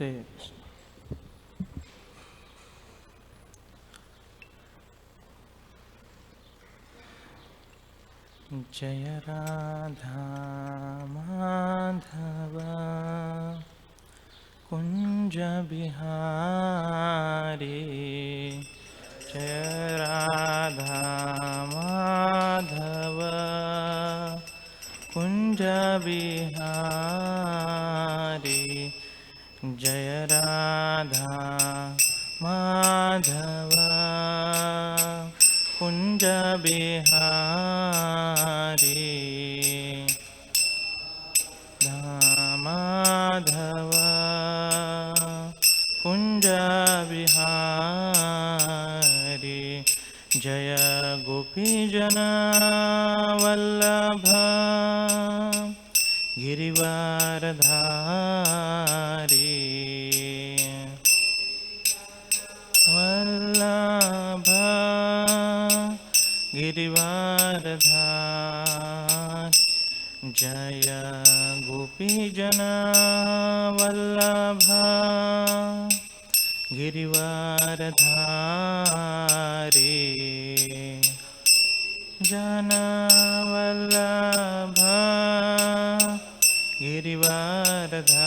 हरे जय राधा माधव कुंज बिहारी जय राधा माधव कुंज बिहारी जय राधा माधव कुंज बिहारी माधव कुंज बिहारी जय गोपीजन वल्लभ गिरिवारधारी वल्लभ गिरिवारधारी जय गोपीजन वल्लभ गिरिवारधारी जन वल्लभ गिरिवारधारी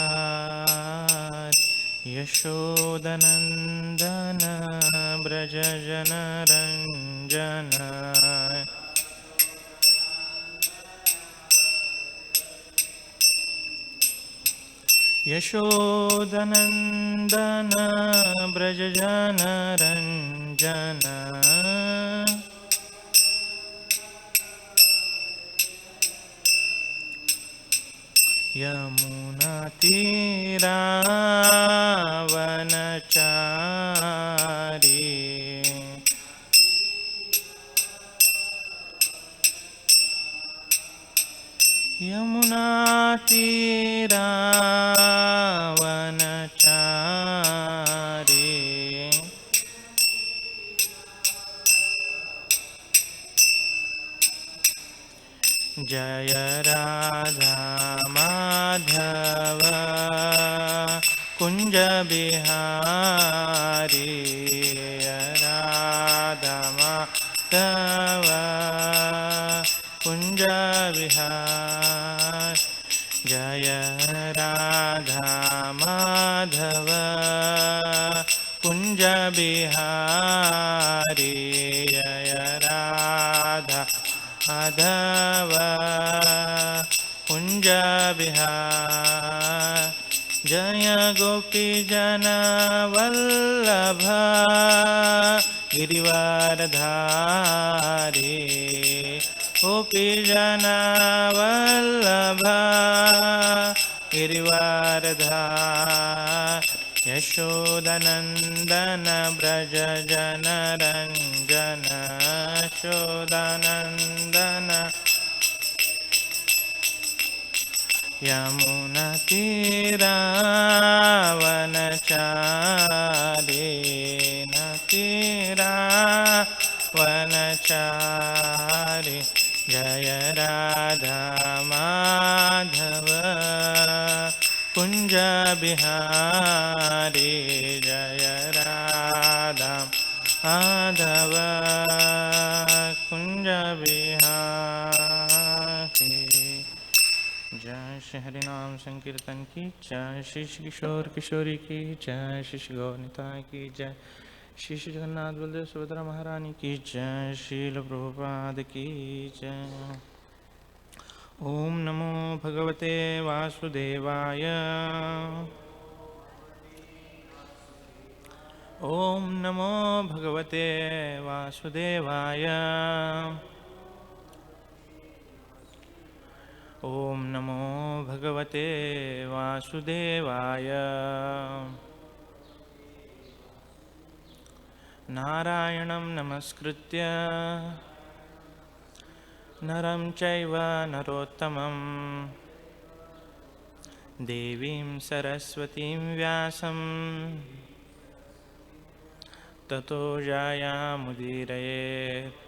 यशोदनंदन ब्रज जनरंजन यशोदनंदन ब्रज जनरंजन यमुना तीरावनचारी यमुना तीरावनचारी जय राधा माधव कुंज बिहारी राधा माधव कुंज बिहारी जय राधा माधव कुंज बिहारी जय राधा माधव कुंज बिहारी जय गोपीजन वल्लभ गिरिवारधारी गोपीजन वल्लभ गिरिवारधारी यशोदनंदन ब्रज जनरंजन यशोदनंदन यमुना तीरावनचारी तीरावनचारी जय राधा माधव कुंज बिहारी जय राधा माधव कुंज बिहारी जय श्री हरिनाम संकीर्तन की जय श्री किशोर किशोरी की जय श्री गौरनिताय की जय श्री जगन्नाथ बलदेव सुभद्रा महारानी की जय श्रील प्रभुपाद की जय। ओम नमो भगवते वासुदेवाय ओम नमो भगवते वासुदेवाय ओम नमो भगवते वासुदेवाय नारायणं नमस्कृत्य नरं चैव नरोत्तमं देवीं सरस्वतीं व्यासं ततो जयामुदीरयेत्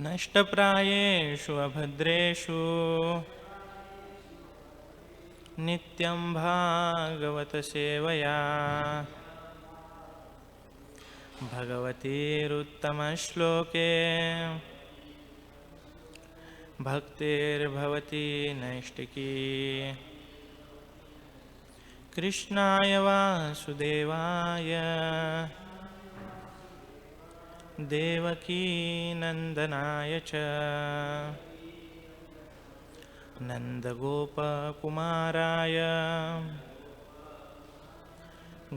नष्टप्रायेषु अभद्रेषु नित्यं भागवत सेवया भगवतीरुत्तमश्लोके भक्तिर्भवति नैष्टिकी कृष्णाय वासुदेवाय देवकी नन्दनाय च नन्दगोपकुमाराय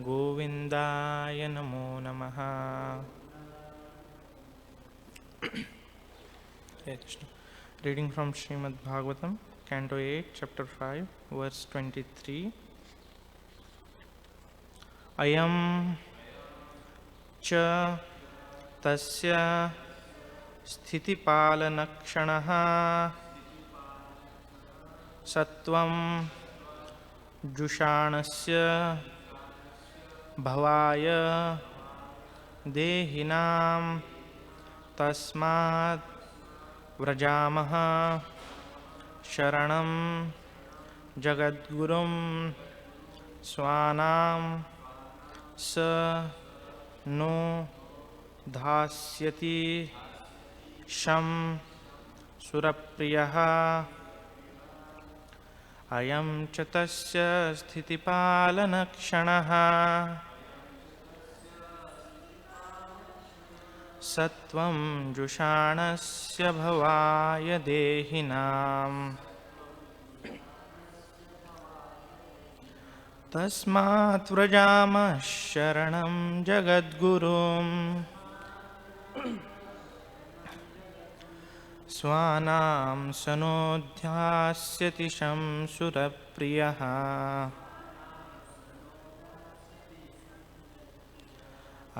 गोविन्दाय नमो नमः। Hare Krishna. Reading from Srimad Bhagavatam, Canto 8, Chapter 5, Verse 23. Ayam cha tasya sthitipalanakshanah sattvam jushanasya bhavaya dehinam tasmat vrajamaha sharanam jagadgurum swanam sa no धास्यति शं सुरप्रियः अयं च तस्य स्थितिपालनक्षणः सत्वं जुषाणस्य भवाय देहिनाम् तस्मात् व्रजामः शरणं जगद्गुरुम् स्वानां सनोध्यास्यति शं सुरप्रियः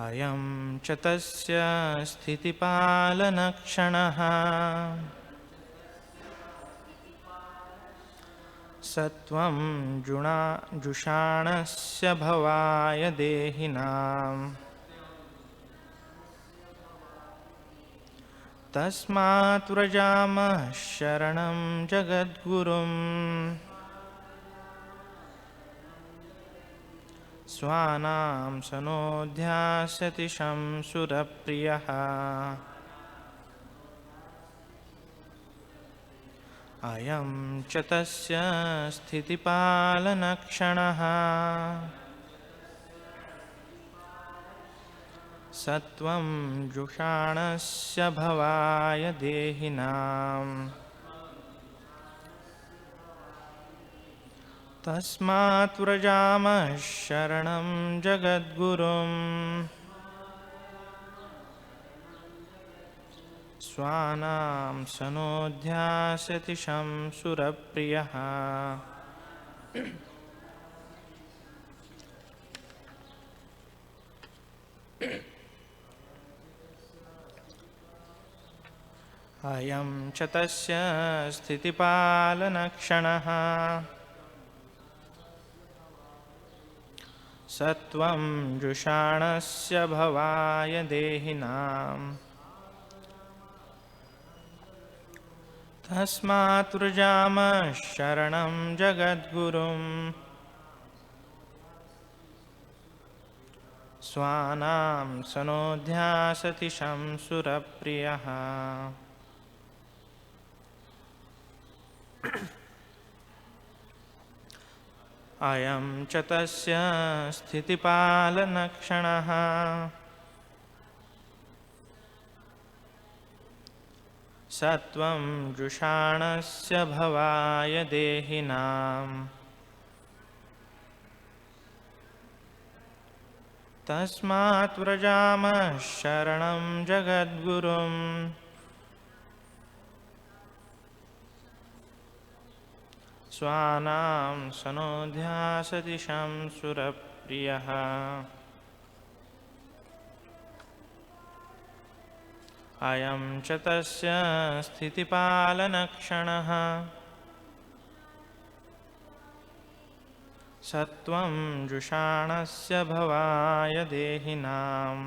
अयं च तस्य स्थितिपालनक्षणः सत्वं जुषाणस्य भवाय देहिनाम् तस्मात् व्रजामः शरणं जगद्गुरुम् स्वानां सनोध्यास्यति शं सुरप्रियः अयं च तस्य स्थितिपालनक्षणः सत्वं जुषाणस्य भवाय देहिनाम् तस्मात् व्रजामः शरणं जगद्गुरुम् स्वानां सनोध्यास्यति शं सुरप्रियः अयं च तस्य स्थितिपालनक्षणः सत्वं जुषाणस्य भवाय देहिनाम् तस्मात् व्रजामः शरणं जगद्गुरुम् स्वानां सनोध्यास्यति शं सुरप्रियः अयं च तस्य स्थितिपालनक्षणः सत्वं जुषाणस्य भवाय देहिनाम् तस्मात् व्रजामः शरणं जगद्गुरुम् स्वानां सनोध्यास्यति शं सुरप्रियः अयं च तस्य स्थितिपालनक्षणः सत्वं जुषाणस्य भवाय देहिनाम्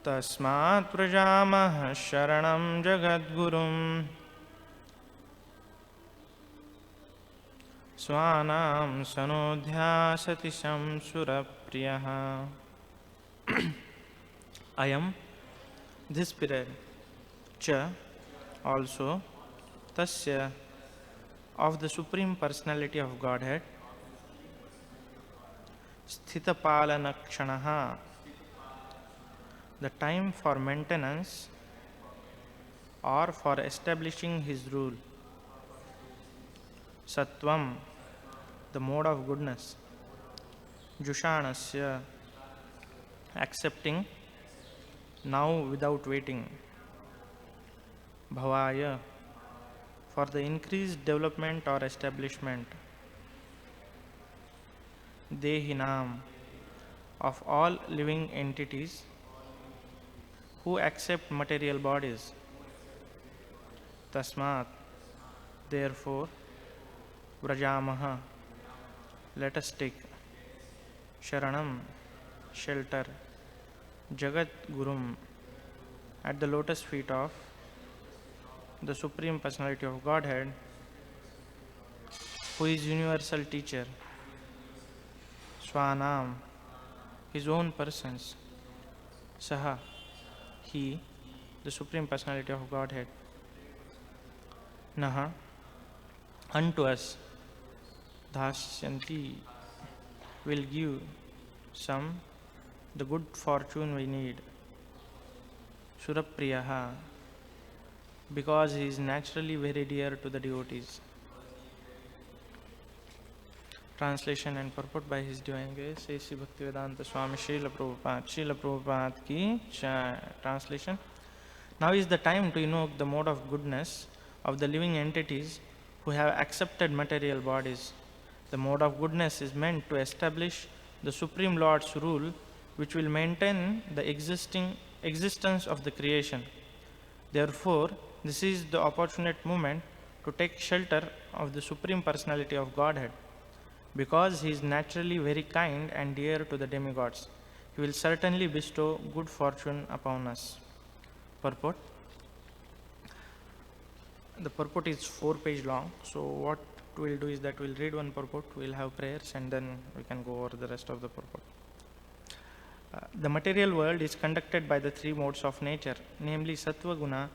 तस्मात् व्रजामः शरणं जगद्गुरुम् स्वानां सनोध्यासति शंसुरप्रियः. I am this period. Cha also tasya of the Supreme Personality of Godhead. Sthitapalanakshanah, the time for maintenance or for establishing his rule. Sattvam, the mode of goodness. Jushanasya, accepting now without waiting. Bhavaya, for the increased development or establishment. Dehinam, of all living entities who accept material bodies. Tasmat, therefore, Vrajamaha, let us take. Sharanam, shelter. Jagat Gurum, at the lotus feet of the Supreme Personality of Godhead, who is universal teacher. Swanam, his own persons. Saha, he, the Supreme Personality of Godhead. Naha, unto us. Dhasyanti, will give some the good fortune we need. Surapriyaha, because he is naturally very dear to the devotees. Translation and purport by His Divine Grace, A.C. Bhaktivedanta Swami Srila Prabhupada ki Jai. Translation. Now is the time to invoke the mode of goodness of the living entities who have accepted material bodies. The mode of goodness is meant to establish the Supreme Lord's rule, which will maintain the existence of the creation. Therefore, this is the opportune moment to take shelter of the Supreme Personality of Godhead. Because he is naturally very kind and dear to the demigods, he will certainly bestow good fortune upon us. Purport. The purport is 4-page long, so what we'll do is that we'll read one purport, we'll have prayers, and then we can go over the rest of the purport. The material world is conducted by the three modes of nature, namely Sattva Guna,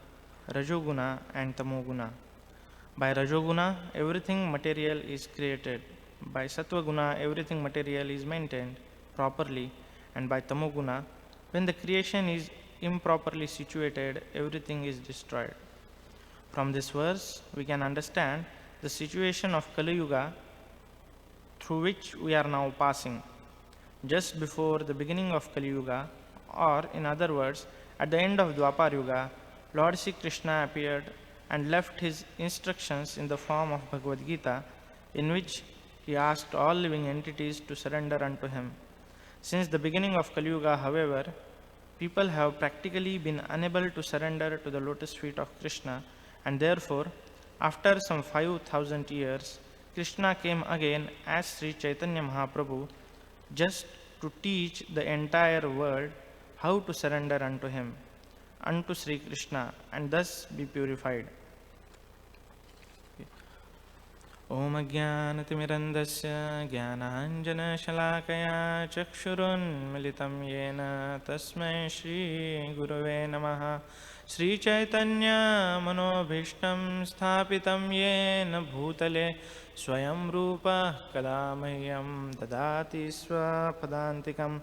Rajoguna, and Tamoguna. By Rajoguna, everything material is created. By Sattva Guna, everything material is maintained properly. And by Tamoguna, when the creation is improperly situated, everything is destroyed. From this verse, we can understand the situation of Kali Yuga through which we are now passing. Just before the beginning of Kali Yuga, or in other words, at the end of Dwapar Yuga, Lord Sri Krishna appeared and left his instructions in the form of Bhagavad Gita, in which he asked all living entities to surrender unto him. Since the beginning of Kali Yuga, however, people have practically been unable to surrender to the lotus feet of Krishna, and therefore, after some 5,000 years, Krishna came again as Sri Chaitanya Mahaprabhu, just to teach the entire world how to surrender unto him, unto Sri Krishna, and thus be purified. Om Ajnanatimirandasya Jnananjana Chakshurunmilitam Yena Tasmai Shri Gurave Namaha. Sri Chaitanya Manobhishtam Sthapitam Yena Bhutale Swayam Rupa Kadamahyam Dadati Swapadantikam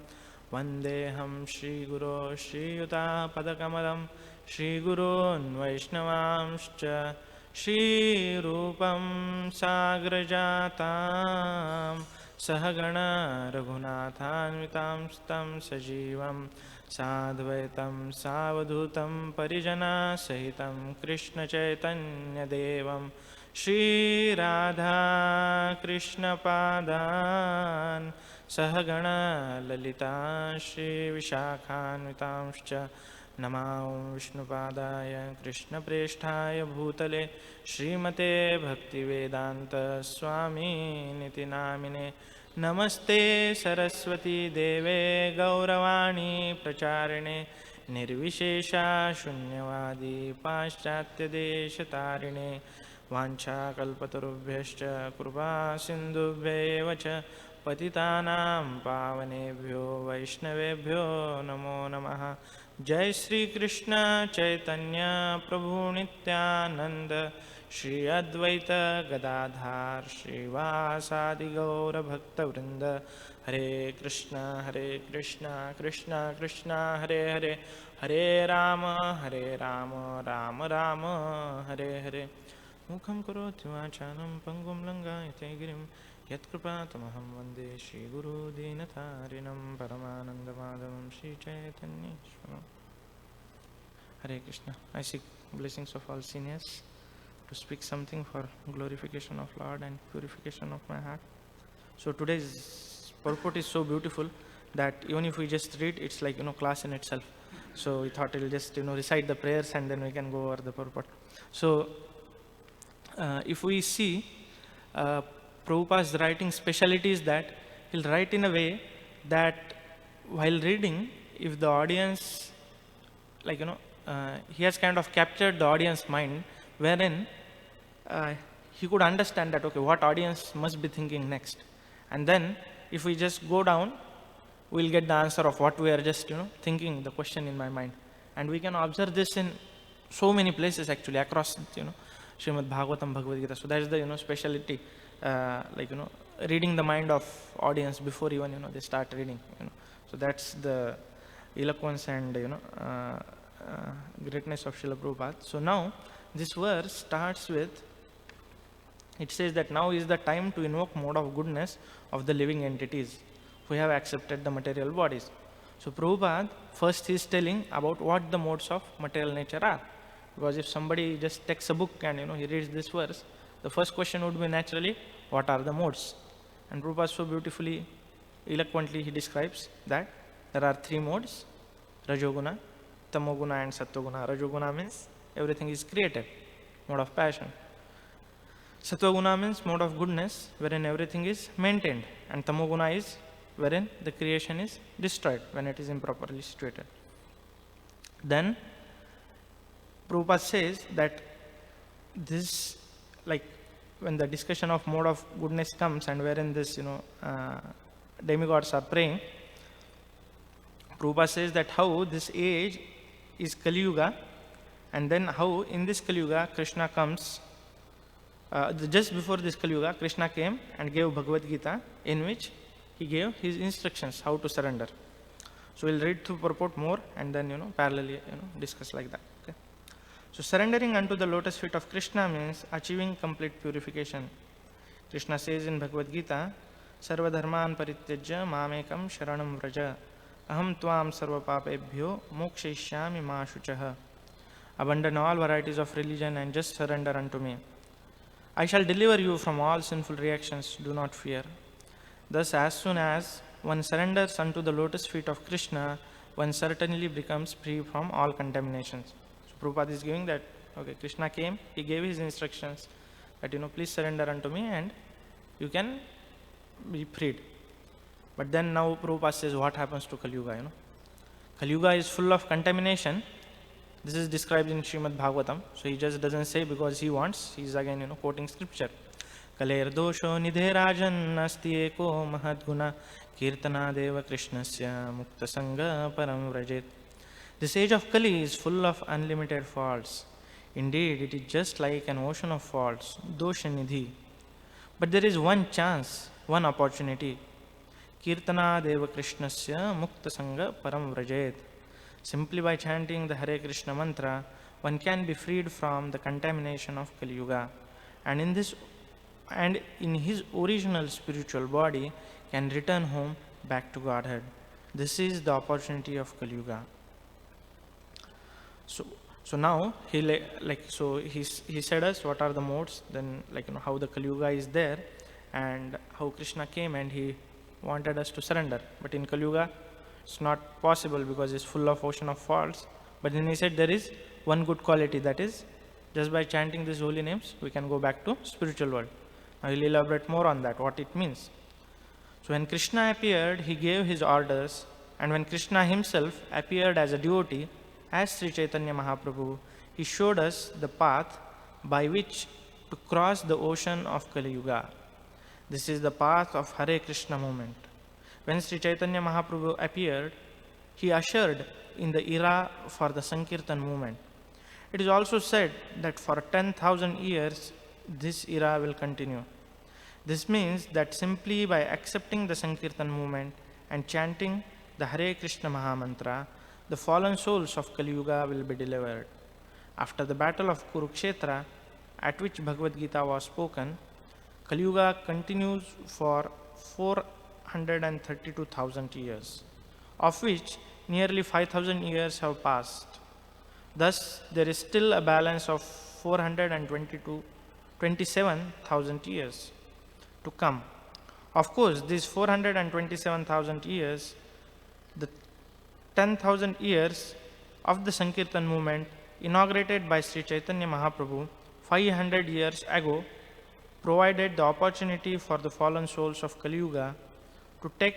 Vandeham Shri Guru Shri Yuta Padakamalam Shri Gurun Vaishnavamscha Shri Rupam Sagrajatam Sahagana Raghunathanvitam Stam Sajivam Sadvaitam Savadhutam Parijana Sahitam Krishna Chaitanya Devam Shri Radha Krishna Padan Sahagana Lalita Shri Vishakhanvitamscha Namo Vishnupadaya Krishna Presthaya Bhutale Srimate Bhaktivedanta Swami Niti Namine Namaste Saraswati Deve Gauravani Pracharine Nirvishesha Shunyavadi Paschatya Deshatarine वाञ्छाकल्पतरुभ्यश्च कृपा सिन्धुभ्येव च पतितानां पावनेभ्यो वैष्णवेभ्यो नमो नमः। जय श्री कृष्ण चैतन्य प्रभु नित्यानंद, श्री अद्वैत गदाधार श्रीवासादि गौर भक्तवृंद। हरे कृष्ण कृष्ण कृष्ण हरे हरे, हरे राम राम राम हरे हरे। मुखं करोति वाचालं पंगुं लङ्घयते गिरिं, यत्कृपातमहं वन्दे श्रीगुरुदीनतारिणं परमानन्दमाधवं श्रीचैतन्येश्वरम्। Hare Krishna. I seek blessings of all seniors to speak something for glorification of Lord and purification of my heart. So today's purport is so beautiful that even if we just read, it's like class in itself. So we thought we'll just recite the prayers and then we can go over the purport. So if we see Prabhupada's writing speciality is that he'll write in a way that while reading, if the audience he has kind of captured the audience mind, wherein he could understand that, okay, what audience must be thinking next. And then if we just go down, we'll get the answer of what we are just, thinking, the question in my mind. And we can observe this in so many places actually across, Srimad Bhagavatam, Bhagavad Gita. So that is the, speciality, reading the mind of audience before even, they start reading, So that's the eloquence and, greatness of Srila Prabhupada. So now this verse starts with, it says that now is the time to invoke mode of goodness of the living entities who have accepted the material bodies. So Prabhupada first is telling about what the modes of material nature are. Because if somebody just takes a book and he reads this verse, the first question would be naturally, what are the modes? And Prabhupada so beautifully, eloquently he describes that there are three modes: Rajoguna, Tamoguna and Sattva-guna. Rajoguna means everything is created, mode of passion. Sattva-guna means mode of goodness, wherein everything is maintained. And Tamoguna is wherein the creation is destroyed when it is improperly situated. Then Prabhupada says that this, when the discussion of mode of goodness comes and wherein this, demigods are praying, Prabhupada says that how this age is Kali Yuga, and then how in this Kali Yuga Krishna comes, just before this Kali Yuga Krishna came and gave Bhagavad Gita, in which he gave his instructions how to surrender. So we'll read through purport more and then parallelly discuss like that. Okay. So surrendering unto the lotus feet of Krishna means achieving complete purification. Krishna says in Bhagavad Gita, Sarva dharman parityajya mamekam sharanam vraja, aham tvam sarva papebhyo mokshayishyami ma shuchaha. Abandon all varieties of religion and just surrender unto me. I shall deliver you from all sinful reactions, do not fear. Thus, as soon as one surrenders unto the lotus feet of Krishna, one certainly becomes free from all contaminations. So Prabhupada is giving that, okay, Krishna came, he gave his instructions that, please surrender unto me and you can be freed. But then now Prabhupada says what happens to Kali Yuga, Kali Yuga is full of contamination. This is described in Srimad Bhagavatam. So he just doesn't say because he wants, he is again, quoting scripture. Kaler dosho nidhe rajan asti eko mahadguna kirtana deva krishnasya mukta sangha param vrajet. This age of Kali is full of unlimited faults. Indeed, it is just like an ocean of faults, dosha nidhi. But there is one chance, one opportunity. Kirtana deva krishnasya mukta sangha param vrajet. Simply by chanting the Hare Krishna mantra, one can be freed from the contamination of Kali Yuga, and in his original spiritual body can return home back to Godhead. This is the opportunity of Kali Yuga. So now he said us what are the modes, then how the Kali Yuga is there, and how Krishna came and he wanted us to surrender. But in Kali Yuga, it's not possible because it's full of ocean of faults. But then he said there is one good quality, that is just by chanting these holy names we can go back to spiritual world. I will elaborate more on that, what it means. So when Krishna appeared, he gave his orders, and when Krishna himself appeared as a devotee, as Sri Chaitanya Mahaprabhu, he showed us the path by which to cross the ocean of Kali Yuga. This is the path of Hare Krishna movement. When Sri Chaitanya Mahaprabhu appeared, he ushered in the era for the Sankirtan movement. It is also said that for 10,000 years this era will continue. This means that simply by accepting the Sankirtan movement and chanting the Hare Krishna Mahamantra, the fallen souls of Kali Yuga will be delivered. After the battle of Kurukshetra, at which Bhagavad Gita was spoken, Kali Yuga continues for 432,000 years, of which nearly 5,000 years have passed. Thus, there is still a balance of 427,000 years to come. Of course, these 427,000 years, the 10,000 years of the Sankirtan movement inaugurated by Sri Chaitanya Mahaprabhu 500 years ago, provided the opportunity for the fallen souls of Kali Yuga to take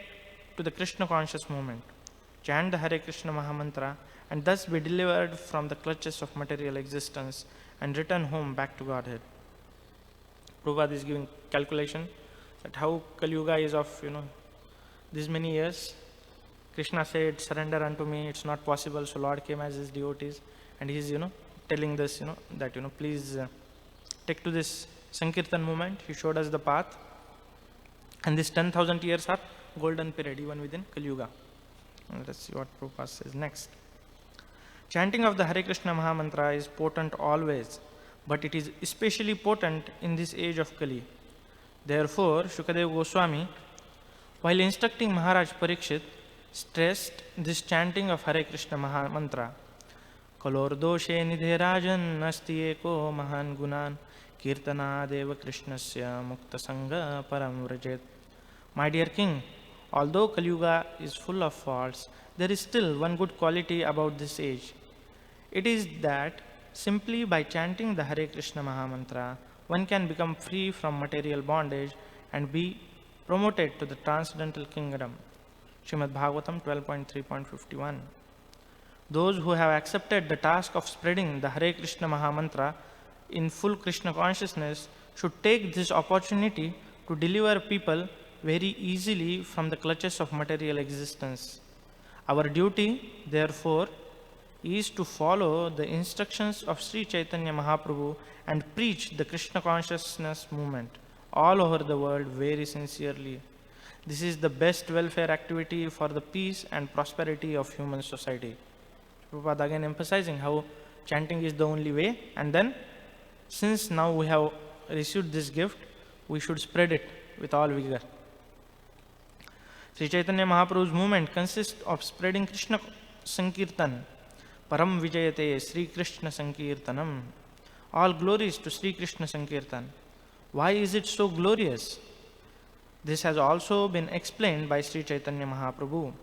to the Krishna conscious movement, chant the Hare Krishna Mahamantra, and thus be delivered from the clutches of material existence and return home back to Godhead. Prabhupada is giving calculation that how Kali Yuga is of these many years. Krishna said, "Surrender unto me." It's not possible. So Lord came as his devotees, and he's telling this that please take to this Sankirtan movement. He showed us the path, and this 10,000 years are golden period even within Kali Yuga. Let's see what Prabhupada says next. Chanting of the Hare Krishna Mahamantra is potent always, but it is especially potent in this age of Kali. Therefore, Shukadeva Goswami, while instructing Maharaj Parikshit, stressed this chanting of Hare Krishna Mahamantra. Kalordoshe nidhe rajan asti eko mahan gunan kirtana deva krishnasya mukta sangha param vrajet. My dear king, although Kali Yuga is full of faults, there is still one good quality about this age. It is that simply by chanting the Hare Krishna Mahamantra, one can become free from material bondage and be promoted to the transcendental kingdom. Srimad Bhagavatam 8.5.23. Those who have accepted the task of spreading the Hare Krishna Mahamantra in full Krishna consciousness should take this opportunity to deliver people very easily from the clutches of material existence. Our duty, therefore, is to follow the instructions of Sri Chaitanya Mahaprabhu and preach the Krishna consciousness movement all over the world very sincerely. This is the best welfare activity for the peace and prosperity of human society. Prabhupada again emphasizing how chanting is the only way, and then since now we have received this gift, we should spread it with all vigor. Sri Chaitanya Mahaprabhu's movement consists of spreading Krishna Sankirtan, Param Vijayate Sri Krishna Sankirtanam. All glories to Sri Krishna Sankirtan. Why is it so glorious? This has also been explained by Sri Chaitanya Mahaprabhu.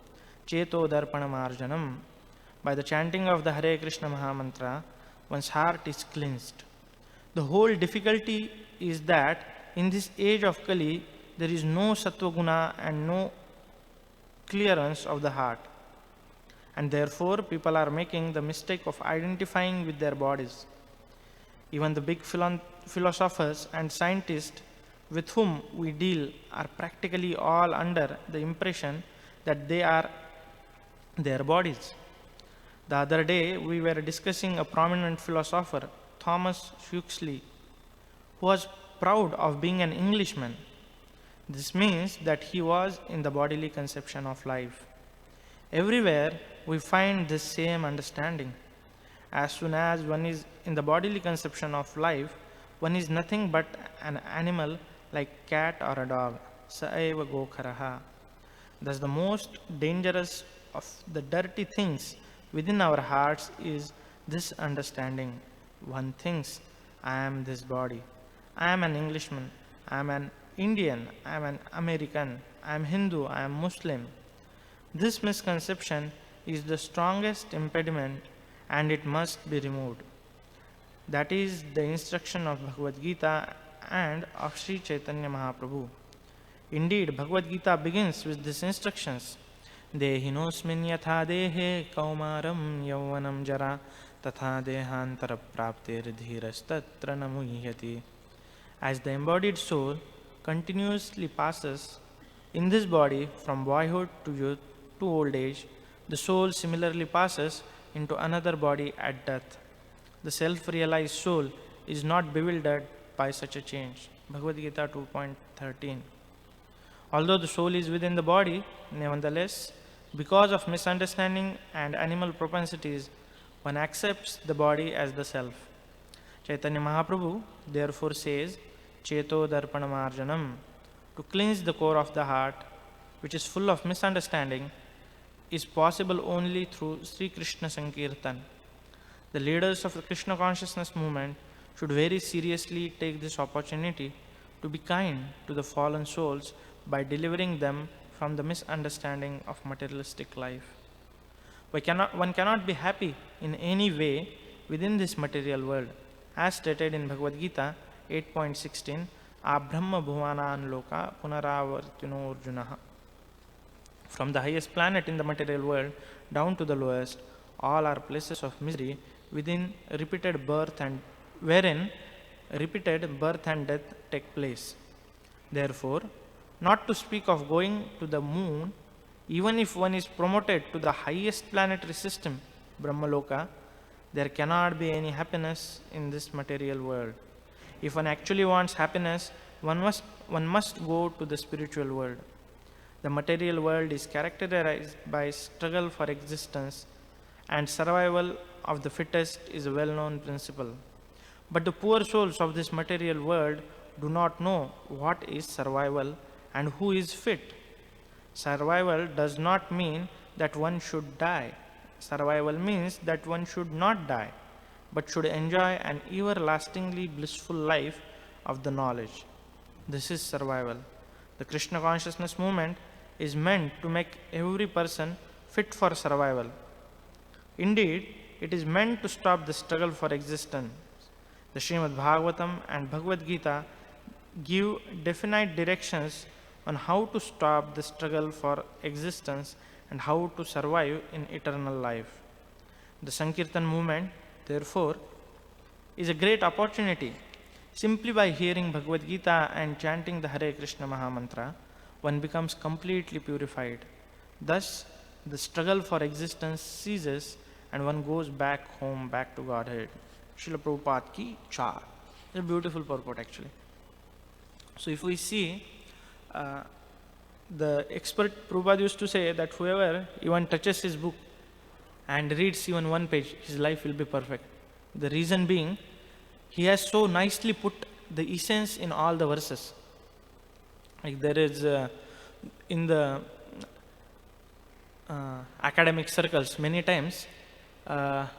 Cheto Darpanam Arjanam. By the chanting of the Hare Krishna Mahamantra, one's heart is cleansed. The whole difficulty is that in this age of Kali, there is no Sattva Guna and no clearance of the heart. And therefore, people are making the mistake of identifying with their bodies. Even the big philosophers and scientists with whom we deal are practically all under the impression that they are their bodies. The other day, we were discussing a prominent philosopher, Thomas Huxley, who was proud of being an Englishman. This means that he was in the bodily conception of life. Everywhere, we find this same understanding. As soon as one is in the bodily conception of life, one is nothing but an animal like cat or a dog. Saeva gokharaha. Thus, the most dangerous of the dirty things within our hearts is this understanding. One thinks, I am this body. I am an Englishman. I am an Indian. I am an American. I am Hindu. I am Muslim. This misconception is the strongest impediment, and it must be removed. That is the instruction of Bhagavad Gita and of Sri Chaitanya Mahaprabhu. Indeed, Bhagavad Gita begins with these instructions. Dehinosmin yatha dehe kaumaram yauvanam jara tatha dehantara praptir dhirastatra namuhyati. As the embodied soul continuously passes in this body from boyhood to youth to old age, the soul similarly passes into another body at death. The self realized soul is not bewildered by such a change. Bhagavad Gita 2.13. Although the soul is within the body, nevertheless, because of misunderstanding and animal propensities, one accepts the body as the self. Chaitanya Mahaprabhu therefore says, Cheto Darpanamarjanam, to cleanse the core of the heart, which is full of misunderstanding, is possible only through Sri Krishna Sankirtan. The leaders of the Krishna consciousness movement should very seriously take this opportunity to be kind to the fallen souls by delivering them from the misunderstanding of materialistic life. One cannot be happy in any way within this material world. As stated in Bhagavad Gita 8.16, Abrahma Bhuvanan Loka Punaravartino Arjunaha. From the highest planet in the material world down to the lowest, all are places of misery wherein repeated birth and death take place. Therefore, not to speak of going to the moon, even if one is promoted to the highest planetary system, Brahmaloka, there cannot be any happiness in this material world. If one actually wants happiness, one must go to the spiritual world. The material world is characterized by struggle for existence, and survival of the fittest is a well-known principle. But the poor souls of this material world do not know what is survival and who is fit. Survival does not mean that one should die. Survival means that one should not die, but should enjoy an everlastingly blissful life of the knowledge. This is survival. The Krishna consciousness movement is meant to make every person fit for survival. Indeed, it is meant to stop the struggle for existence. The Srimad Bhagavatam and Bhagavad Gita give definite directions on how to stop the struggle for existence and how to survive in eternal life. The Sankirtan movement, therefore, is a great opportunity. Simply by hearing Bhagavad Gita and chanting the Hare Krishna Mahamantra, one becomes completely purified. Thus, the struggle for existence ceases and one goes back home, back to Godhead. Srila Prabhupada ki Char. It's a beautiful purport actually. So if we see, the expert Prabhupada used to say that whoever even touches his book and reads even one page, his life will be perfect. The reason being, he has so nicely put the essence in all the verses. Like there is in the academic circles, many times,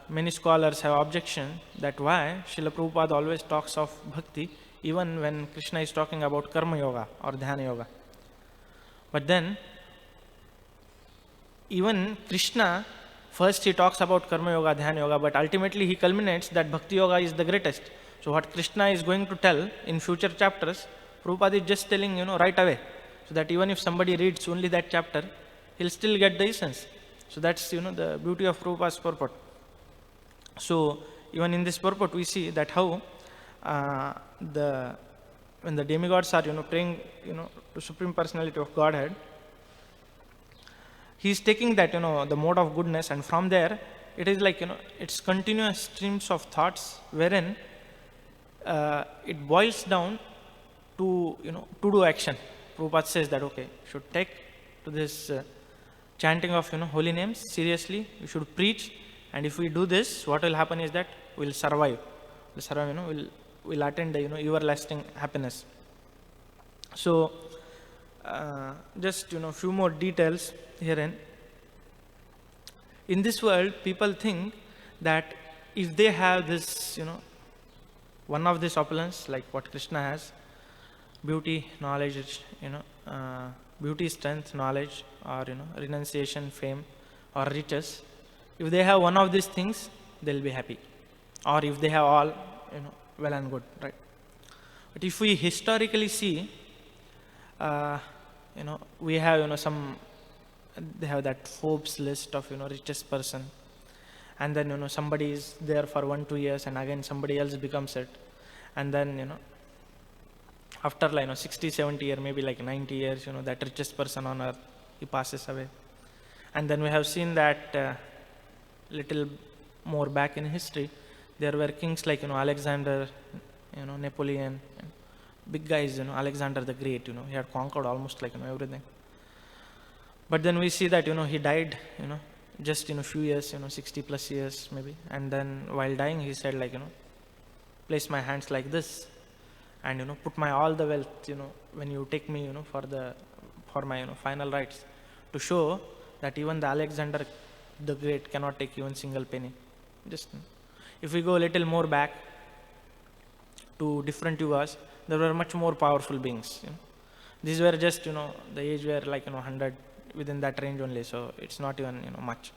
many scholars have objection that why Srila Prabhupada always talks of bhakti even when Krishna is talking about karma yoga or dhyana yoga. But then, even Krishna, first he talks about karma yoga, dhyana yoga, but ultimately he culminates that bhakti yoga is the greatest. So what Krishna is going to tell in future chapters, Prabhupada is just telling, right away. So that even if somebody reads only that chapter, he'll still get the essence. So that's, the beauty of Prabhupada's purport. So even in this purport, we see that how when the demigods are, praying, to Supreme Personality of Godhead, he is taking that, the mode of goodness, and from there, it is like, it's continuous streams of thoughts wherein it boils down to, to do action. Prabhupada says that, okay, should take to this chanting of, holy names seriously, we should preach, and if we do this, what will happen is that we will survive. We'll survive, we'll attain the, everlasting happiness. So, just, few more details herein. In this world, people think that if they have this, one of these opulence, like what Krishna has, beauty, knowledge, beauty, strength, knowledge, or, renunciation, fame, or riches, if they have one of these things, they'll be happy. Or if they have all, well and good, right? But if we historically see, we have, they have that Forbes list of, richest person. And then, somebody is there for 1-2 years and again somebody else becomes it. And then, After 60, 70 years, maybe 90 years, that richest person on earth, he passes away. And then we have seen that little more back in history, there were kings like, Alexander, Napoleon, big guys, Alexander the Great, he had conquered almost everything. But then we see that, he died, just in a few years, 60 plus years maybe. And then while dying, he said place my hands like this and, put my all the wealth, when you take me, for my, final rites, to show that even the Alexander the Great cannot take even single penny. Just, if we go a little more back to different yugas, there were much more powerful beings. These were just, the age were 100, within that range only, so it's not even, much.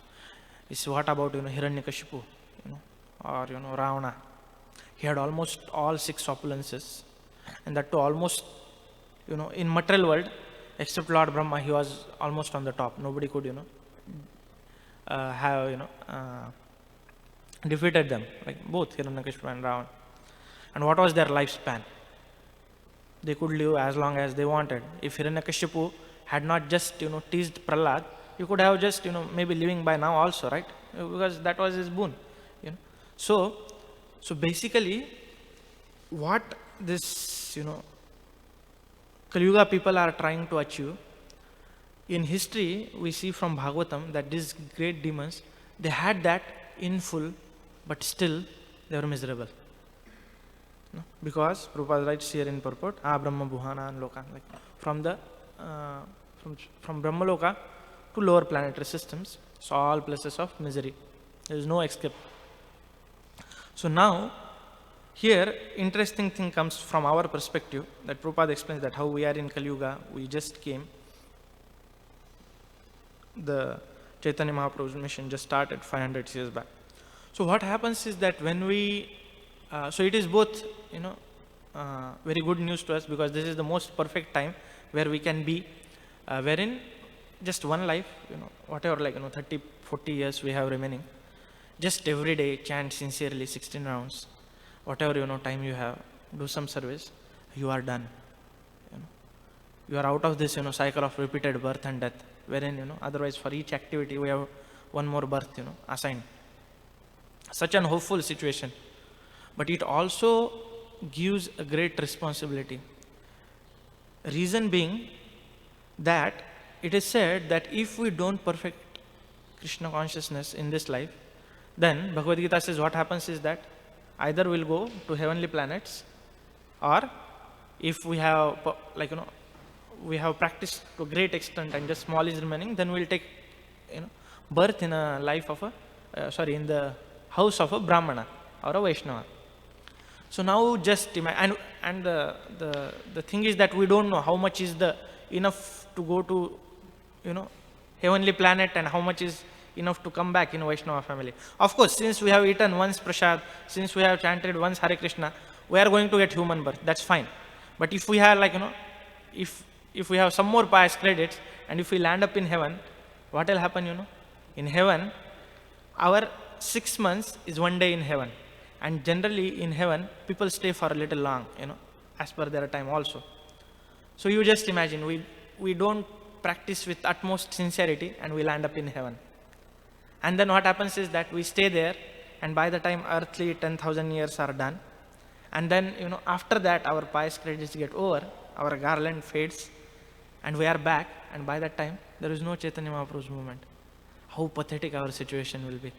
It's what about, Hiranyakashipu, or, Ravana. He had almost all 6 opulences, and that too almost, in material world, except Lord Brahma, he was almost on the top. Nobody could, have, defeated them, like both Hiranyakashipu and Ravana. And what was their lifespan? They could live as long as they wanted. If Hiranyakashipu had not just, teased Prahlad, he could have just, maybe living by now also, right? Because that was his boon, So basically, what this, Kali Yuga people are trying to achieve, in history, we see from Bhagavatam that these great demons, they had that in full, but still they were miserable. No? Because Prabhupada writes here in purport, Brahma Bhuhana and Loka, from the from Brahma Loka to lower planetary systems, so all places of misery. There is no escape. So now, here, interesting thing comes from our perspective, that Prabhupada explains that how we are in Kali Yuga, we just came. The Chaitanya Mahaprabhu's mission just started 500 years back. So what happens is that when we, so it is both, very good news to us, because this is the most perfect time where we can be, wherein just one life, whatever 30, 40 years we have remaining, just every day chant sincerely 16 rounds, whatever time you have, do some service, you are done. You are out of this cycle of repeated birth and death, wherein otherwise for each activity we have one more birth assigned. Such an hopeful situation, but it also gives a great responsibility. Reason being that it is said that if we don't perfect Krishna consciousness in this life, then Bhagavad Gita says what happens is that either we'll go to heavenly planets, or if we have we have practiced to a great extent and just small is remaining, then we'll take birth in a life of a in the house of a Brahmana or a Vaishnava. So now just imagine, and the thing is that we don't know how much is the enough to go to heavenly planet and how much is enough to come back in Vaishnava family. Of course, since we have eaten once prasad, since we have chanted once Hare Krishna, we are going to get human birth. That's fine. But if we have if we have some more pious credits and if we land up in heaven, what will happen? In heaven, our 6 months is one day in heaven, and generally in heaven people stay for a little long, as per their time also. So you just imagine, we don't practice with utmost sincerity and we land up in heaven. And then what happens is that we stay there, and by the time earthly 10,000 years are done, and then after that our pious credits get over, our garland fades, and we are back, and by that time there is no Chaitanya Mahaprabhu's movement. How pathetic our situation will be.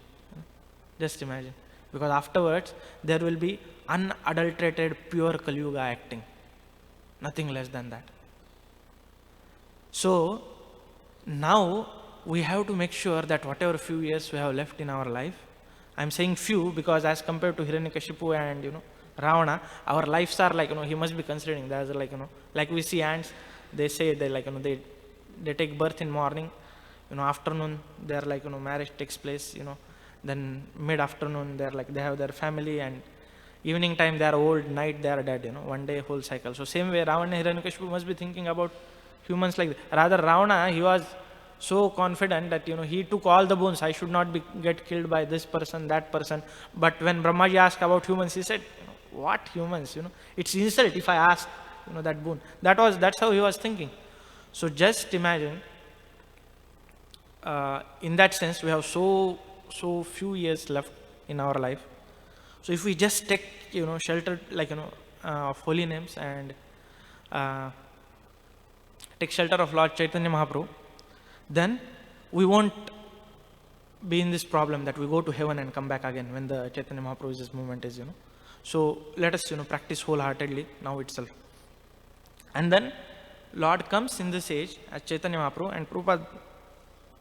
Just imagine. Because afterwards there will be unadulterated pure Kali Yuga acting. Nothing less than that. So now we have to make sure that whatever few years we have left in our life, I'm saying few because as compared to Hiranyakashipu and Ravana, our lives are he must be considering there's like we see ants, they say they they take birth in morning, afternoon they're marriage takes place, then mid-afternoon they're they have their family, and evening time they are old, night they are dead, one day whole cycle. So same way Ravana and Hiranyakashipu must be thinking about humans like that. Rather Ravana, he was so confident that he took all the boons, I should not get killed by this person, that person. But when Brahmaji asked about humans, he said, what humans? It's insult if I ask that boon. That's how he was thinking. So just imagine, in that sense, we have so few years left in our life. So if we just take, shelter, of holy names, and take shelter of Lord Chaitanya Mahaprabhu, then we won't be in this problem that we go to heaven and come back again when the Chaitanya Mahaprabhu's movement is, So let us, practice wholeheartedly now itself. And then Lord comes in this age as Chaitanya Mahaprabhu, and Prabhupada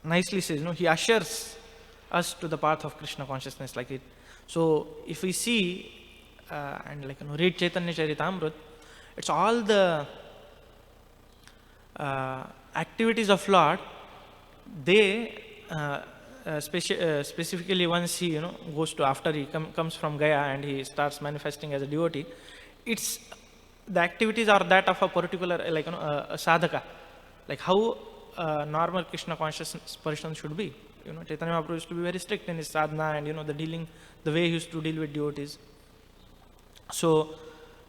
nicely says, he ushers us to the path of Krishna consciousness like it. So if we see and read Chaitanya Charitamrita, it's all the activities of Lord. They specifically once he goes to, after he comes from Gaya and he starts manifesting as a devotee, it's the activities are that of a particular a sadhaka, like how normal Krishna consciousness person should be. Chaitanya Mahaprabhu used to be very strict in his sadhana, and the way he used to deal with devotees. So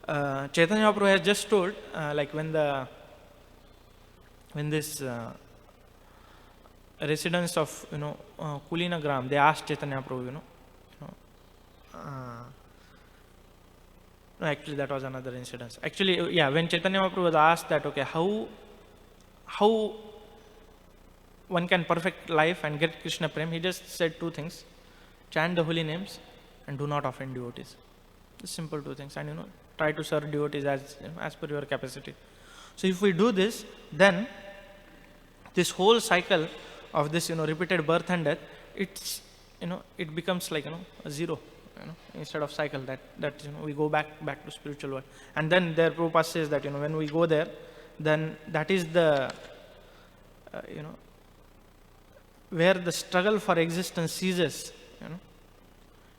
Chaitanya Mahaprabhu has just told, when this residents of Kulina Gram, they asked Chaitanya Mahaprabhu, no, actually that was another incident. Actually, yeah, when Chaitanya Mahaprabhu was asked that, okay, how one can perfect life and get Krishna Prem, he just said two things: chant the holy names and do not offend devotees. Just simple two things, and try to serve devotees as per your capacity. So if we do this, then this whole cycle of this repeated birth and death, it's it becomes like a zero, instead of cycle, that we go back to spiritual world. And then there Prabhupada says that when we go there, then that is the where the struggle for existence ceases.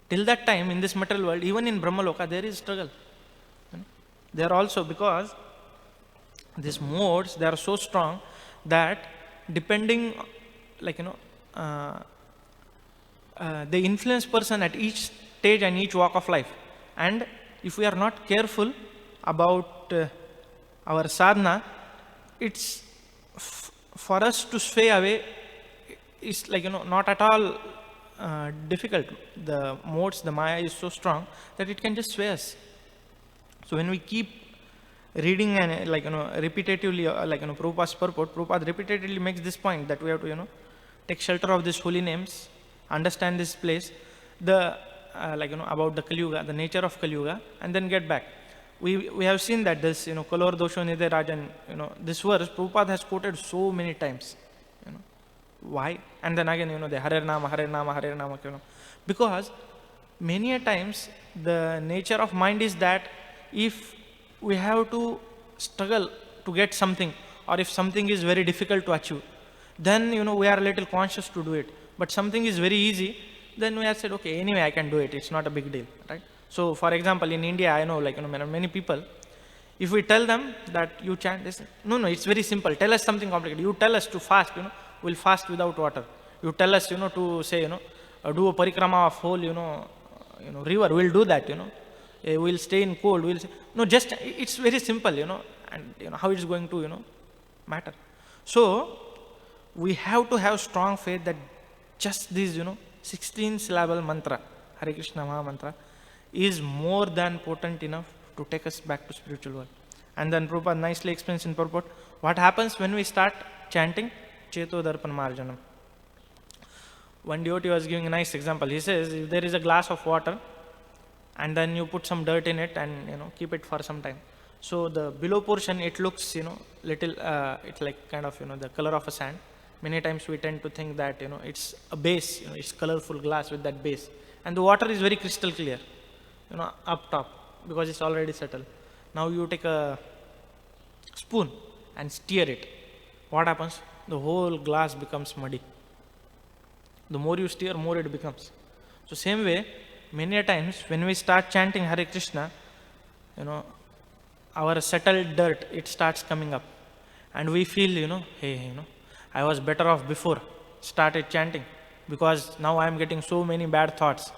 Till that time, in this material world, even in Brahmaloka, there is struggle. There also, because these modes, they are so strong that depending, they influence person at each stage and each walk of life. And if we are not careful about our sadhana, it's for us to sway away is not at all difficult. The modes, the Maya is so strong that it can just sway us. So when we keep reading and repetitively, Prabhupada's purport, Prabhupada repetitively makes this point that we have to take shelter of these holy names, understand this place, the about the Kali Yuga, the nature of Kali Yuga, and then get back. We have seen that this Kalor Dosho Nidhe Rajan, this verse Prabhupada has quoted so many times. Why? And then again, the Hare Nama, Hare Nama, Hare Nama. Because many a times the nature of mind is that if we have to struggle to get something, or if something is very difficult to achieve, then we are a little conscious to do it. But something is very easy, then we have said, okay, anyway I can do it, it's not a big deal, right? So for example, in India, I know many people, if we tell them that you chant this, no, it's very simple, tell us something complicated. You tell us to fast, we'll fast without water. You tell us to say do a parikrama of whole river, we'll do that. We'll stay in cold, we'll say, no, just it's very simple, and how it's going to matter. So we have to have strong faith that just this 16 syllable mantra, Hare Krishna Maha Mantra, is more than potent enough to take us back to spiritual world. And then Prabhupada nicely explains in purport what happens when we start chanting Cheto Darpan Marjanam. One devotee was giving a nice example. He says, if there is a glass of water and then you put some dirt in it and keep it for some time, so the below portion, it looks little it's like kind of the color of a sand. Many times we tend to think that it's a base, it's colorful glass with that base, and the water is very crystal clear up top, because it's already settled. Now you take a spoon and stir it. What happens? The whole glass becomes muddy. The more you stir, more it becomes. So same way, many a times when we start chanting Hare Krishna, our settled dirt, it starts coming up, and we feel hey, I was better off before started chanting, because now I am getting so many bad thoughts.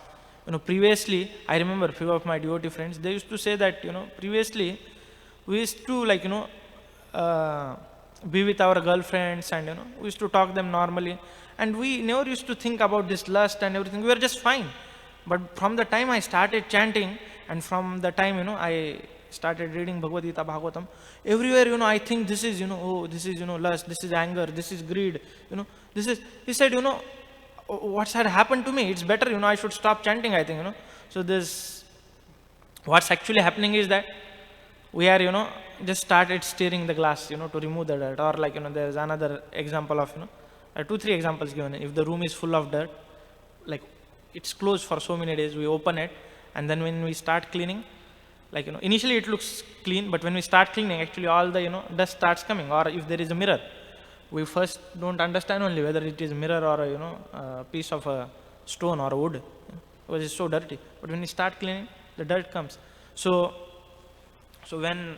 Previously, I remember few of my devotee friends, they used to say that previously we used to be with our girlfriends, and we used to talk them normally, and we never used to think about this lust and everything. We were just fine. But from the time I started chanting, and from the time I started reading Bhagavad Gita, Bhagavatam, everywhere I think this is oh, this is lust, this is anger, this is greed, this is. He said, what's had happened to me? It's better, I should stop chanting, I think, So this, what's actually happening is that we are, just started stirring the glass, to remove the dirt. Or there's another example of, 2-3 examples given. If the room is full of dirt, like it's closed for so many days, we open it, and then when we start cleaning, initially it looks clean, but when we start cleaning, actually all the, dust starts coming. Or if there is a mirror, we first don't understand only whether it is a mirror or a piece of a stone or a wood, because it's so dirty. But when we start cleaning, the dirt comes. So when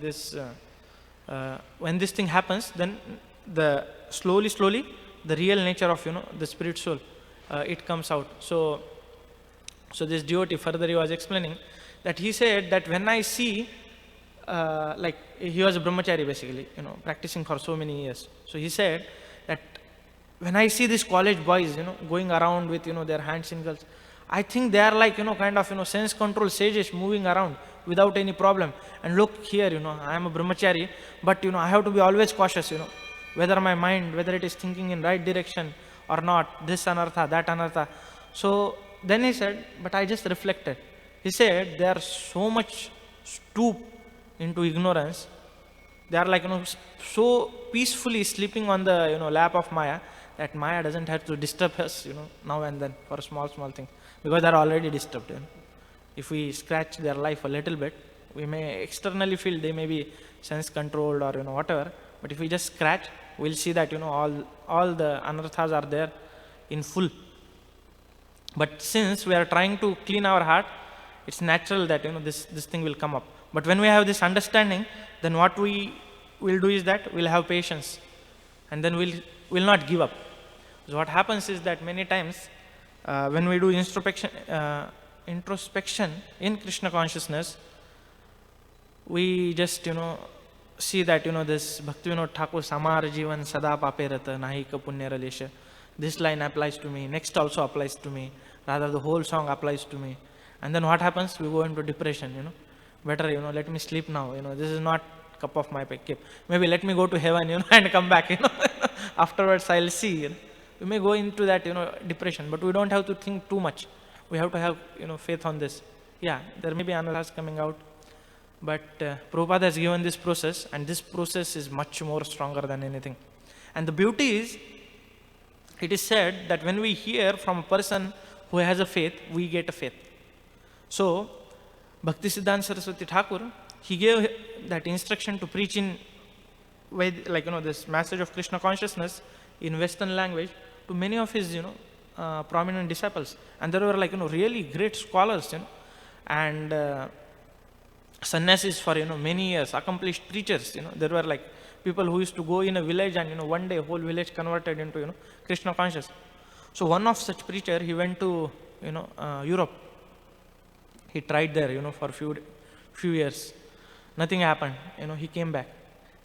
this thing happens, then the slowly the real nature of the spirit soul, it comes out. So this devotee further, he was explaining that he said that when I see, like he was a brahmachari basically, practicing for so many years. So he said that when I see these college boys, going around with their hands in girls, I think they are like kind of sense control sages moving around without any problem. And look here, I am a brahmachari, but I have to be always cautious, whether my mind, whether it is thinking in right direction or not, this anartha, that anartha. So then he said, but I just reflected. He said, they are so much stoop into ignorance. They are like, so peacefully sleeping on the, lap of Maya, that Maya doesn't have to disturb us, now and then for small things, because they are already disturbed. If we scratch their life a little bit, we may externally feel they may be sense controlled or, whatever. But if we just scratch, we'll see that, all the anarthas are there in full. But since we are trying to clean our heart, it's natural that, this thing will come up. But when we have this understanding, then what we will do is that we'll have patience, and then we'll not give up. So what happens is that many times when we do introspection in Krishna consciousness, we just see that this Bhaktivinoda Thakur Samar Jivan Sada Paperata Nahika Punyara Lesha, this line applies to me, next also applies to me, rather the whole song applies to me. And then what happens? We go into depression. Better let me sleep now, this is not cup of my cake. Maybe let me go to heaven, and come back, afterwards I'll see. We may go into that depression, but we don't have to think too much. We have to have faith on this. Yeah, there may be anarthas coming out, but Prabhupada has given this process, and this process is much more stronger than anything. And the beauty is, it is said that when we hear from a person who has a faith, we get a faith. So Bhaktisiddhanta Saraswati Thakur, he gave that instruction to preach in this message of Krishna consciousness in Western language to many of his prominent disciples. And there were really great scholars, and sannyasis for many years, accomplished preachers. There were people who used to go in a village, and one day whole village converted into Krishna conscious. So one of such preacher, he went to Europe. He tried there for few years. Nothing happened. He came back,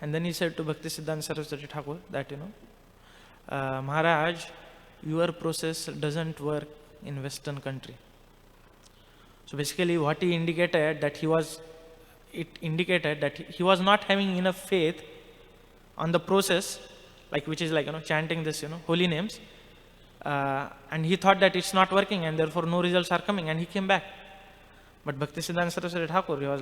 and then he said to Bhaktisiddhanta Saraswati Thakur that Maharaj, your process doesn't work in Western country. So basically what he indicated that it indicated that he was not having enough faith on the process, which is chanting this holy names, and he thought that it's not working and therefore no results are coming, and he came back. But Bhaktisiddhanta Saraswati Thakur, he was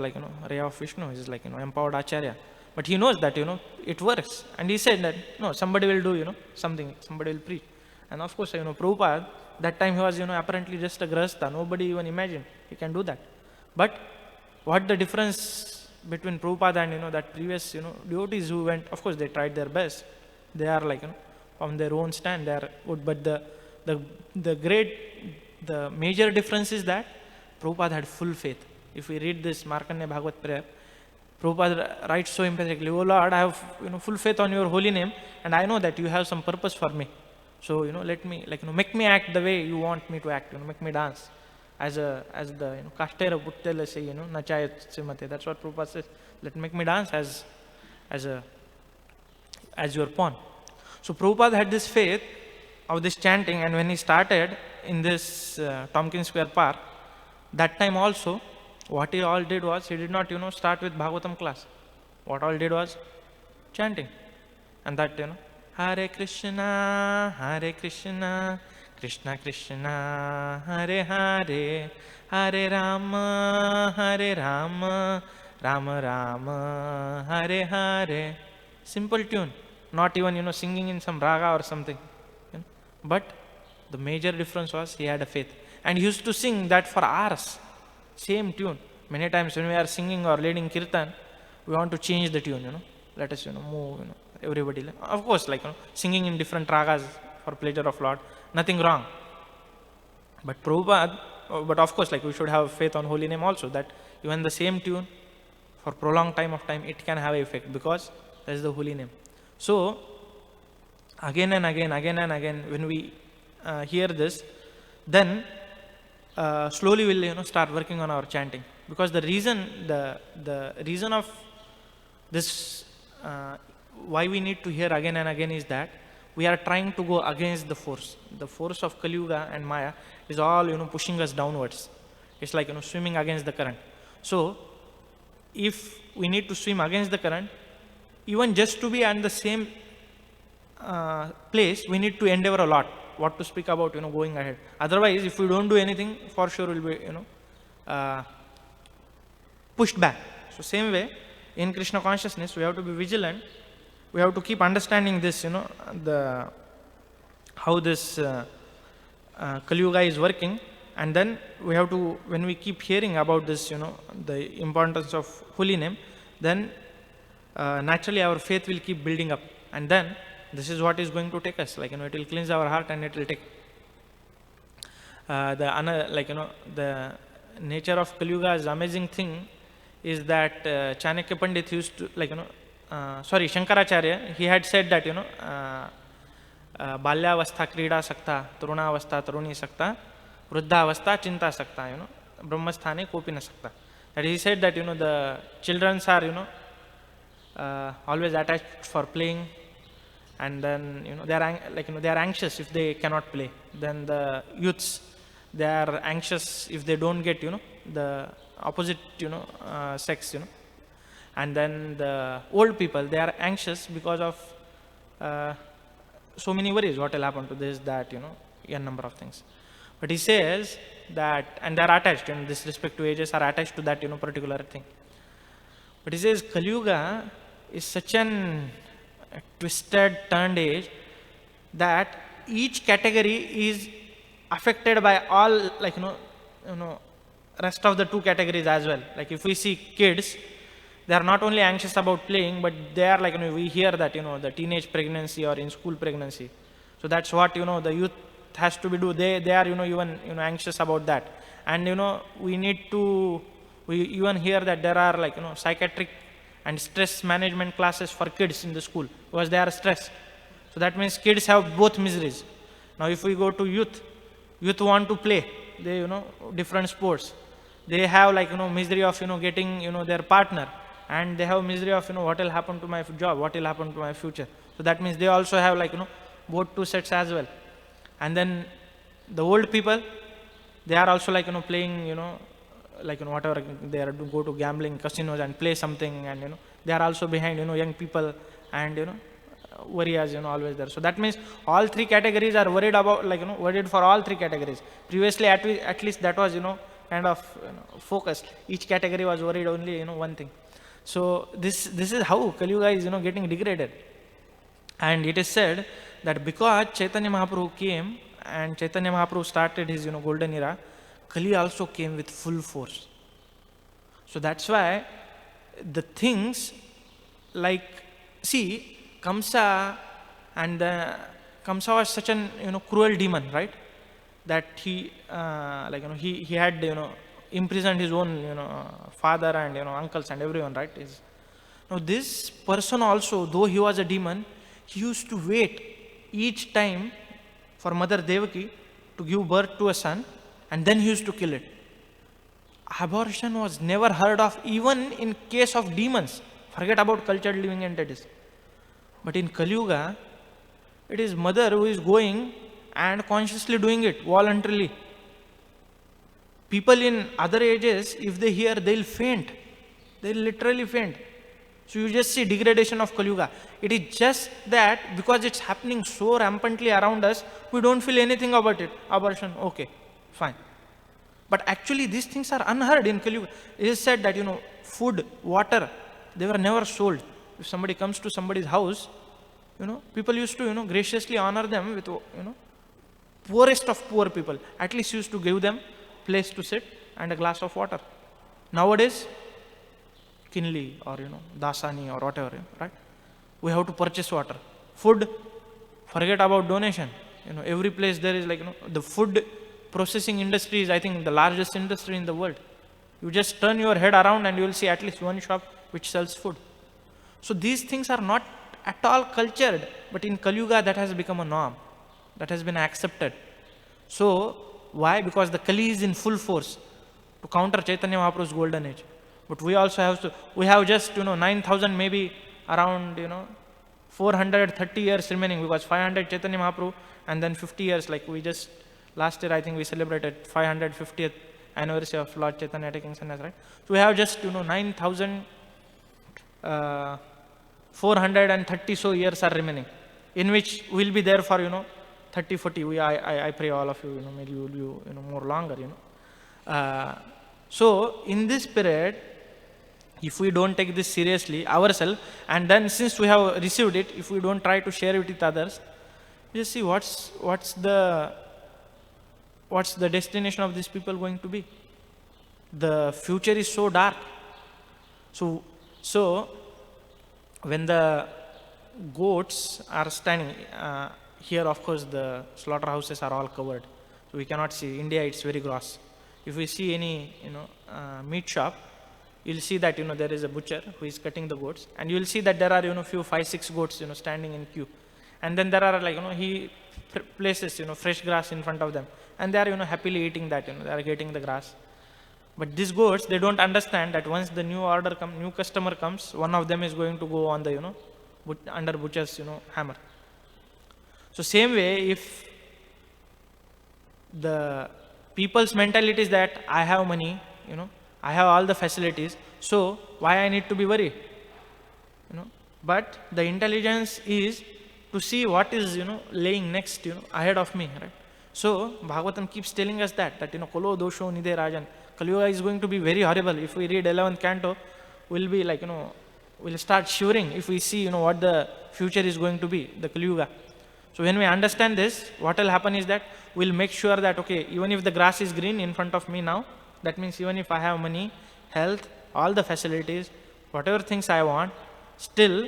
Ray of Vishnu, he is empowered Acharya. But he knows that it works, and he said that no, somebody will do something, somebody will preach. And of course Prabhupada, that time he was apparently just a grahastha. Nobody even imagined he can do that. But what the difference between Prabhupada and that previous devotees who went, of course they tried their best. They are from their own stand, they are good. But the major difference is that Prabhupada had full faith. If we read this Markandeya Bhagavat prayer, Prabhupada writes so emphatically, "Oh Lord, I have full faith on your holy name, and I know that you have some purpose for me. So let me make me act the way you want me to act. Make me dance." as the Kashtera Puttela say, Nachayat Simate. That's what Prabhupada says. Let make me dance as your pawn. So Prabhupada had this faith of this chanting, and when he started in this Tompkins Square Park, that time also, what he all did was, he did not, start with Bhagavatam class. What all did was chanting. And that, Hare Krishna, Krishna Krishna, Hare Hare, Hare Rama, Rama Rama, Hare Hare. Simple tune. Not even, singing in some raga or something. But the major difference was he had a faith. And he used to sing that for hours. Same tune. Many times when we are singing or leading kirtan, we want to change the tune, Let us, move, everybody. Of course, singing in different ragas for pleasure of Lord, nothing wrong. But Prabhupada, but of course, we should have faith on holy name also, that even the same tune, for prolonged time, it can have effect, because that is the holy name. So, again and again, when we hear this, then slowly we'll start working on our chanting, because the reason of this why we need to hear again and again is that we are trying to go against the force of Kali Yuga and Maya is all pushing us downwards. It's like swimming against the current. So if we need to swim against the current, even just to be at the same place, we need to endeavor a lot. What to speak about, going ahead. Otherwise, if we don't do anything, for sure we'll be, pushed back. So same way, in Krishna consciousness, we have to be vigilant. We have to keep understanding this, how this Kali Yuga is working. And then we have to, when we keep hearing about this, the importance of holy name, then naturally our faith will keep building up. And then this is what is going to take us, it will cleanse our heart and it will take. The nature of Kali Yuga's amazing thing is that Chanakya Pandit used to, Shankaracharya, he had said that, Balyavastha Krida Sakta, Tarunavastha Taruni Sakta, Vruddhavastha Chinta Sakta, Brahmasthane Kopina Sakta. That he said that, the children are, always attached for playing, and then they are anxious if they cannot play. Then the youths, they are anxious if they don't get the opposite sex, and then the old people, they are anxious because of so many worries, what will happen to this, that, a number of things. But he says that, and they are attached, this respective ages are attached to that particular thing. But he says Kali Yuga is such an twisted, turned age that each category is affected by all, rest of the two categories as well. If we see kids, they are not only anxious about playing, but they are we hear that, the teenage pregnancy or in school pregnancy. So that's what, the youth has to be do. They are, even, anxious about that. And, we even hear that there are psychiatric and stress management classes for kids in the school because they are stressed. So that means kids have both miseries. Now if we go to youth want to play, they, different sports. They have misery of, getting, their partner, and they have misery of, what will happen to my job, what will happen to my future. So that means they also have both two sets as well. And then the old people, they are also playing, whatever they are to go to gambling casinos and play something, and they are also behind young people, and worry as always there. So that means all three categories are worried about, worried for all three categories. Previously at least that was kind of focused. Each category was worried only one thing. So this is how Kali Yuga is getting degraded. And it is said that because Chaitanya Mahaprabhu came and Chaitanya Mahaprabhu started his golden era, Kali also came with full force. So that's why the things see, Kamsa, and Kamsa was such an cruel demon, right? That he he had imprisoned his own father and uncles and everyone, right? Now this person also, though he was a demon, he used to wait each time for Mother Devaki to give birth to a son, and then he used to kill it. Abortion was never heard of even in case of demons. Forget about cultured living entities. But in Kali Yuga, it is mother who is going and consciously doing it voluntarily. People in other ages, if they hear, they'll faint. They'll literally faint. So you just see degradation of Kali Yuga. It is just that because it's happening so rampantly around us, we don't feel anything about it. Abortion, okay, fine. But actually these things are unheard in Kali Yuga. It is said that, food, water, they were never sold. If somebody comes to somebody's house, people used to, graciously honor them with, poorest of poor people. At least used to give them place to sit and a glass of water. Nowadays, Kinley or, Dasani or whatever, right? We have to purchase water. Food, forget about donation. Every place there is the food processing industry is, I think, the largest industry in the world. You just turn your head around and you will see at least one shop which sells food. So these things are not at all cultured, but in Kali Yuga that has become a norm. That has been accepted. So why? Because the Kali is in full force to counter Chaitanya Mahaprabhu's golden age. But we also have just 9,000 maybe around 430 years remaining, because 500 Chaitanya Mahaprabhu and then 50 years, like we just last year I think we celebrated 550th anniversary of Lord Chaitanya taking sannyas, right? So we have just 9,430 so years are remaining, in which we'll be there for 30, 40. I pray all of you, maybe you will be more longer. So in this period, if we don't take this seriously ourselves, and then since we have received it, if we don't try to share it with others, just see what's the destination of these people going to be. The future is so dark. So when the goats are standing here, of course the slaughterhouses are all covered, so we cannot see. India, it's very gross. If we see any meat shop, you'll see that there is a butcher who is cutting the goats, and you'll see that there are few 5-6 goats standing in queue, and then there are he places fresh grass in front of them, and they are happily eating that. They are getting the grass. But these goats, they don't understand that once the new customer comes, one of them is going to go on the under butcher's hammer. So same way, if the people's mentality is that I have money, I have all the facilities, so why I need to be worried? But the intelligence is to see what is laying next ahead of me, right? So Bhagavatam keeps telling us that kolo dosho nide rajan. Kali Yuga is going to be very horrible. If we read 11th canto, we'll be we'll start shivering if we see what the future is going to be, the Kali Yuga. So when we understand this, what will happen is that we'll make sure that, okay, even if the grass is green in front of me now, that means even if I have money, health, all the facilities, whatever things I want, still,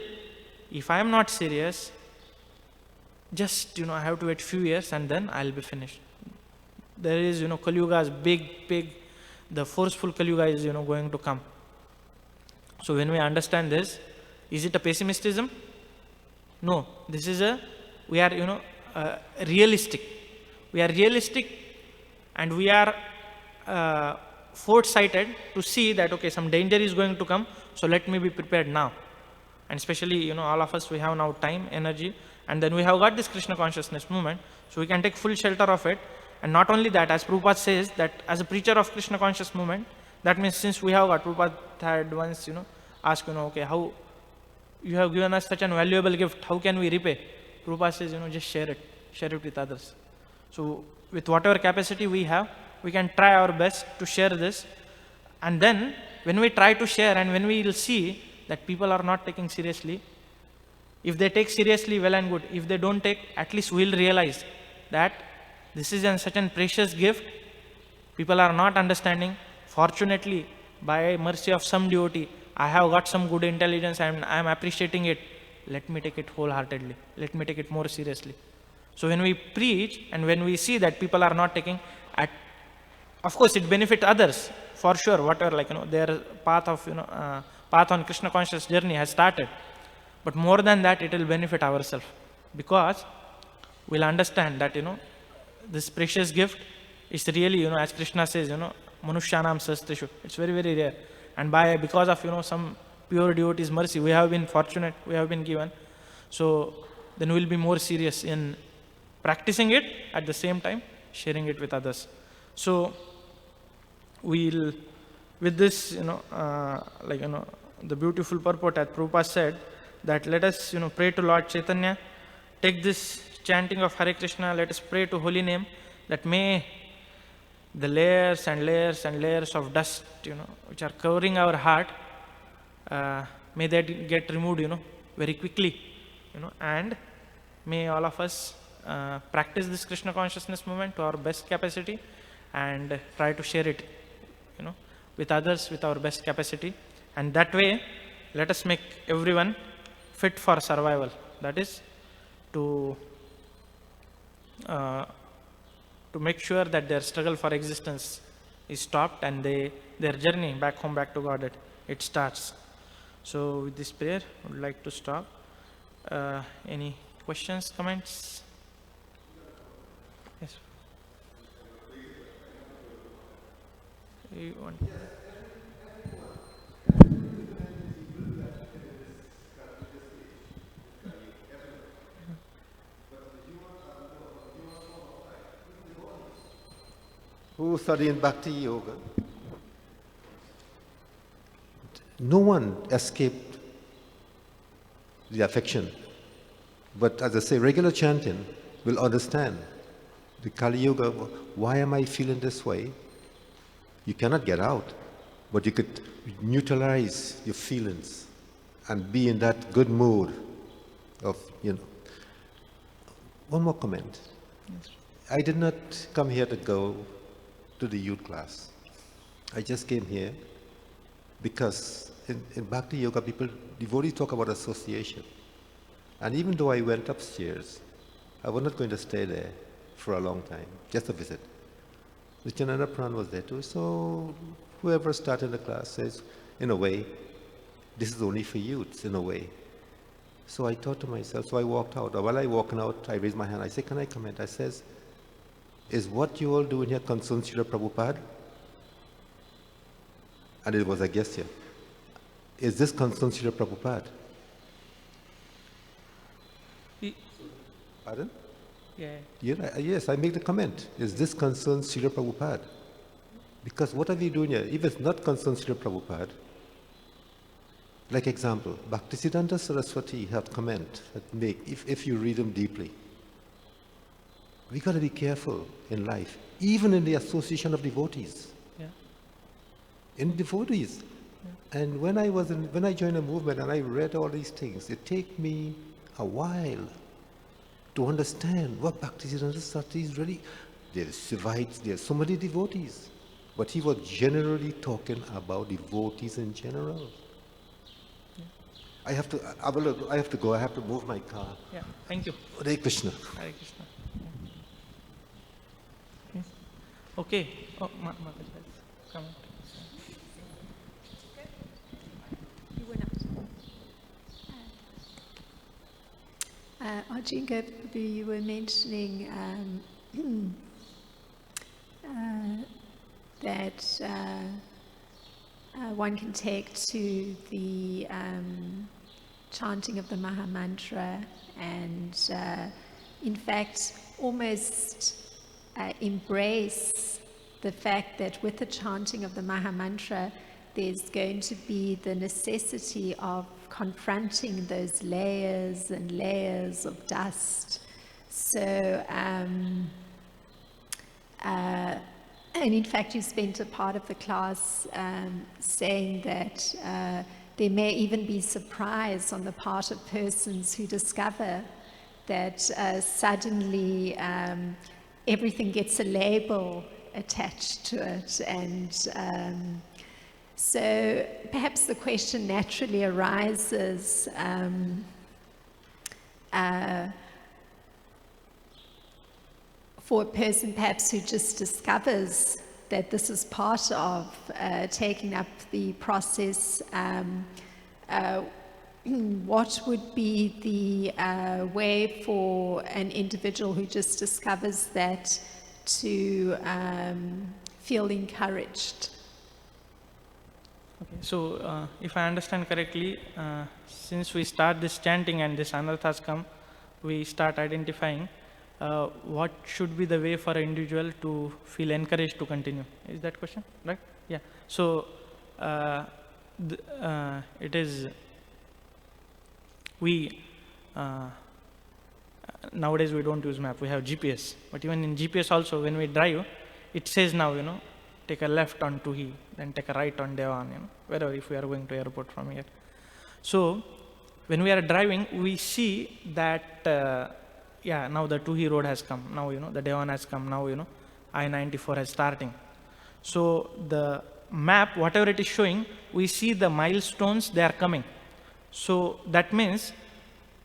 if I am not serious, just, I have to wait few years and then I'll be finished. There is, Kali Yuga's big, the forceful Kali Yuga is, going to come. So when we understand this, is it a pessimism? No, this is we are, realistic. We are realistic, and we are foresighted to see that, okay, some danger is going to come, so let me be prepared now. And especially, all of us, we have now time, energy, and then we have got this Krishna consciousness movement, so we can take full shelter of it. And not only that, as Prabhupada says, that as a preacher of Krishna conscious movement, that means since we have got, Prabhupada had once, asked, okay, how you have given us such an valuable gift, how can we repay? Prabhupada says, just share it with others. So with whatever capacity we have, we can try our best to share this. And then when we try to share, and when we will see that people are not taking seriously, if they take seriously, well and good. If they don't take, at least we'll realize that this is such a precious gift. People are not understanding. Fortunately, by mercy of some devotee, I have got some good intelligence and I am appreciating it. Let me take it wholeheartedly. Let me take it more seriously. So when we preach and when we see that people are not taking, of course it benefits others for sure. Whatever their path on Krishna conscious journey has started. But more than that, it will benefit ourselves, because we'll understand that this precious gift It's really, as Krishna says, Manushyanam Sastrishu. It's very, very rare. And because of, some pure devotees' mercy, we have been fortunate, we have been given. So then we'll be more serious in practicing it, at the same time sharing it with others. So we'll, with this, the beautiful purport, as Prabhupada said, that let us, pray to Lord Chaitanya, take this chanting of Hare Krishna, let us pray to holy name, that may the layers and layers and layers of dust, which are covering our heart, may that get removed, very quickly, and may all of us practice this Krishna consciousness movement to our best capacity and try to share it, with others with our best capacity. And that way, let us make everyone fit for survival. That is, to make sure that their struggle for existence is stopped and their journey back home, back to Godhead, it starts. So with this prayer, I would like to stop. Any questions, comments? Yes. You want? Who study in Bhakti Yoga, no one escaped the affection. But as I say, regular chanting will understand the Kali Yuga. Why am I feeling this way? You cannot get out, but you could neutralize your feelings and be in that good mood of, One more comment. Yes. I did not come here to go to the youth class. I just came here because in Bhakti Yoga, devotees talk about association. And even though I went upstairs, I was not going to stay there for a long time, just a visit. Nityananda Pran was there too, so whoever started the class says, in a way, this is only for youths, in a way. So I thought to myself, so I walked out. While I walked out, I raised my hand. I said, can I comment? I says, is what you all doing here concern Srila Prabhupada? And it was a gesture. Is this concern Srila Prabhupada? Pardon? Yeah. Yes, I make the comment. Is this concern Srila Prabhupada? Because what are we doing here? If it's not concern Srila Prabhupada, like example, Bhaktisiddhanta Saraswati have comment that make, if you read them deeply, we got to be careful in life, even in the association of devotees. Yeah. In devotees. Yeah. And when I joined a movement and I read all these things, it take me a while to understand what Bhaktisiddhanta Saraswati is really. There's Shivites, there's so many devotees. But he was generally talking about devotees in general. Yeah. I have to go. I have to move my car. Yeah, thank you. Hare Krishna. Hare Krishna. Yeah. Okay. Oh, Mother has come out. You went out. Arjun Gopal Prabhu, you were mentioning that one can take to the chanting of the Maha Mantra and in fact almost embrace the fact that with the chanting of the Maha Mantra there's going to be the necessity of confronting those layers and layers of dust. So and in fact, you spent a part of the class saying that there may even be surprise on the part of persons who discover that suddenly everything gets a label attached to it. And so perhaps the question naturally arises, for a person perhaps who just discovers that this is part of taking up the process, what would be the way for an individual who just discovers that to feel encouraged. Okay, so if I understand correctly, since we start this chanting and this anarthas come, we start identifying what should be the way for an individual to feel encouraged to continue. Is that question, right? Yeah. So it is nowadays we don't use map, we have GPS, but even in GPS also, when we drive, it says now, take a left on Tuhi, then take a right on Devan, wherever, if we are going to airport from here. So when we are driving, we see that now the Tuhi road has come, now the Devan has come, now I-94 is starting. So the map, whatever it is showing, we see the milestones, they are coming. So that means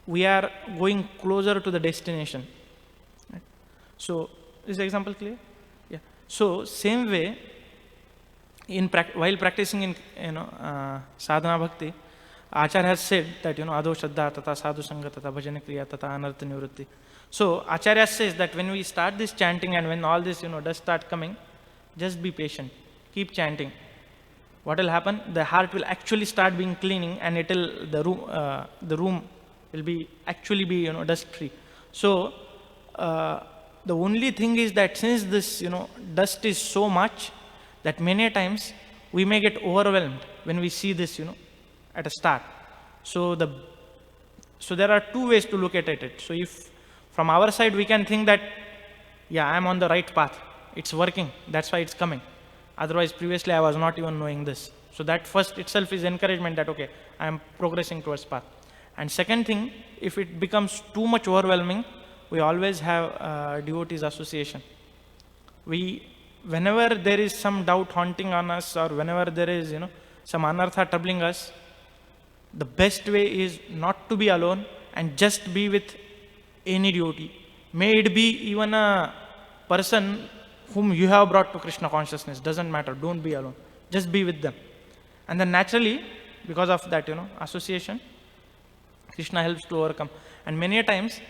we are going closer to the destination. Right? So is the example clear? Yeah. So same way, while practicing in sadhana bhakti, Acharya has said that adho shraddha tata sadhu sangha tata bhajana kriya tata anartha nivritti. So Acharya says that when we start this chanting and when all this does start coming, just be patient, keep chanting. What will happen? The heart will actually start being cleaning, and the room will be dust free. So the only thing is that since this dust is so much that many times we may get overwhelmed when we see this at a start. So there are two ways to look at it. So if from our side we can think that I am on the right path, it's working, that's why it's coming. Otherwise previously I was not even knowing this. So that first itself is encouragement that okay, I am progressing towards path. And second thing, if it becomes too much overwhelming, we always have devotees association. Whenever there is some doubt haunting on us, or whenever there is some anartha troubling us, the best way is not to be alone and just be with any devotee. May it be even a person whom you have brought to Krishna consciousness, doesn't matter, don't be alone, just be with them. And then naturally, because of that association, Krishna helps to overcome. And many a times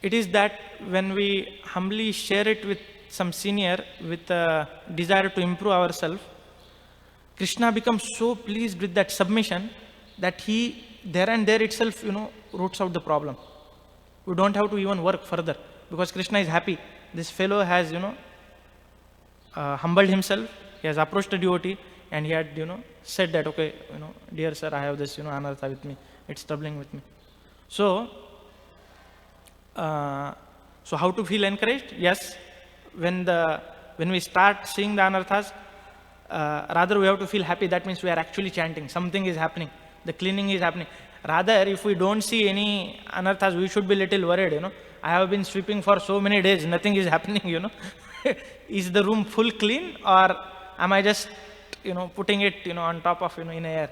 it is that when we humbly share it with some senior with a desire to improve ourselves, Krishna becomes so pleased with that submission that he there and there itself roots out the problem. We don't have to even work further, because Krishna is happy. This fellow has humbled himself, he has approached a devotee, and he had said that okay, dear sir, I have this anartha with me, it's troubling with me. So how to feel encouraged? Yes, when we start seeing the anarthas, rather we have to feel happy. That means we are actually chanting, something is happening, the cleaning is happening. Rather, if we don't see any anarthas, we should be little worried. I have been sweeping for so many days, nothing is happening. Is the room full clean, or am I just putting it on top of in air?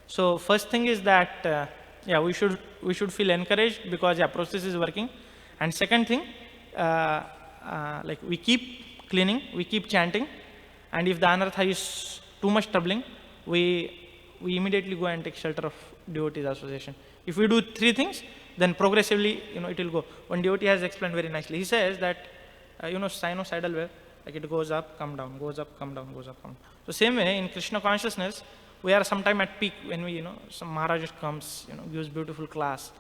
So first thing is that we should feel encouraged, because process is working. And second thing, like we keep cleaning, we keep chanting, and if the anartha is too much troubling, we immediately go and take shelter of devotees association. If we do three things, then progressively it will go. One devotee has explained very nicely. He says that sinusoidal wave, like it goes up, come down, goes up, come down, goes up, come down. So same way in Krishna consciousness, we are sometime at peak when we some Maharaj comes, gives beautiful class,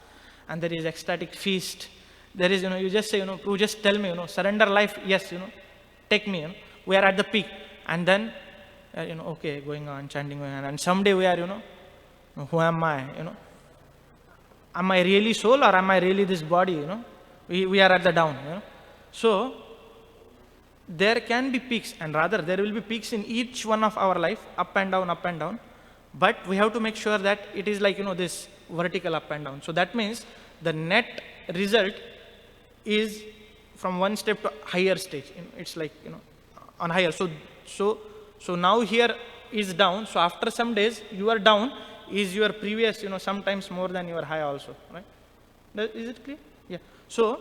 and there is ecstatic feast. There is you just say Prabhu, just tell me surrender life, yes, take me. We are at the peak, and then okay, going on chanting, going on, and someday we are who am I? Am I really soul, or am I really this body? We are at the down. So there can be peaks, and rather there will be peaks in each one of our life, up and down, up and down. But we have to make sure that it is like this vertical up and down. So that means the net result is from one step to higher stage. It's like on higher. So now here is down. So after some days, you are down is your previous, sometimes more than your high also, right? Is it clear? Yeah. So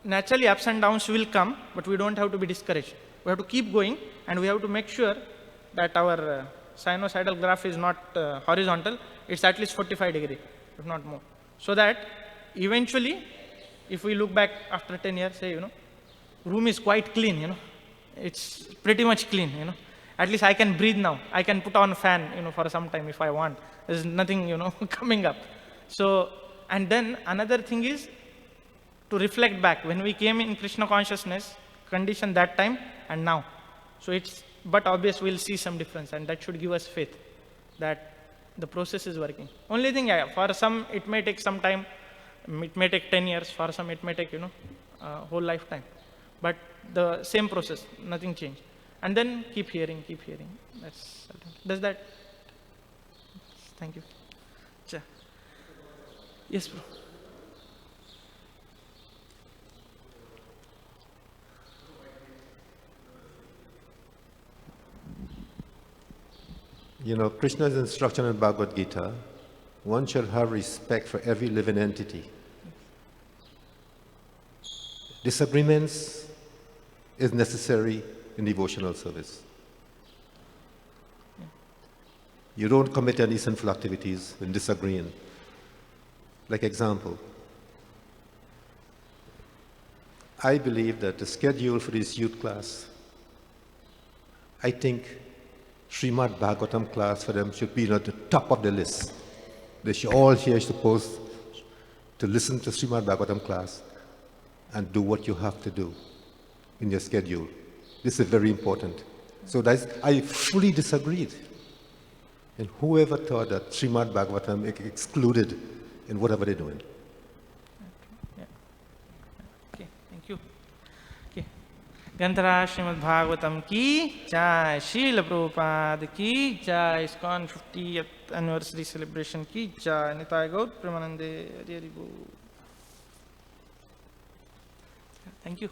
naturally ups and downs will come, but we don't have to be discouraged. We have to keep going, and we have to make sure that our sinusoidal graph is not horizontal, it's at least 45 degrees, if not more. So that eventually, if we look back after 10 years, say, room is quite clean, It's pretty much clean, At least I can breathe now. I can put on a fan, for some time if I want. There's nothing, coming up. So, and then another thing is to reflect back when we came in Krishna consciousness condition that time and now. So but obvious we'll see some difference, and that should give us faith that the process is working. Only thing, for some it may take some time, it may take 10 years, for some it may take, whole lifetime. But the same process, nothing changed. And then keep hearing. Does that? Thank you. Yes, bro. Krishna's instruction in Bhagavad Gita, one should have respect for every living entity. Disagreements is necessary in devotional service. You don't commit any sinful activities when disagreeing. Like example, I believe that the schedule for this youth class, I think Srimad Bhagavatam class for them should be at the top of the list. They should all here supposed to listen to Srimad Bhagavatam class and do what you have to do in your schedule. This is very important. So I fully disagreed. And whoever thought that Srimad Bhagavatam excluded in whatever they're doing. Okay, thank you. Okay. Gandhara Srimad Bhagavatam ki jai, Srila Prabhupada ki jai, ISKCON 50th anniversary celebration ki jai, Nitai Gaur Premanande, Hari Hari Bol. Thank you.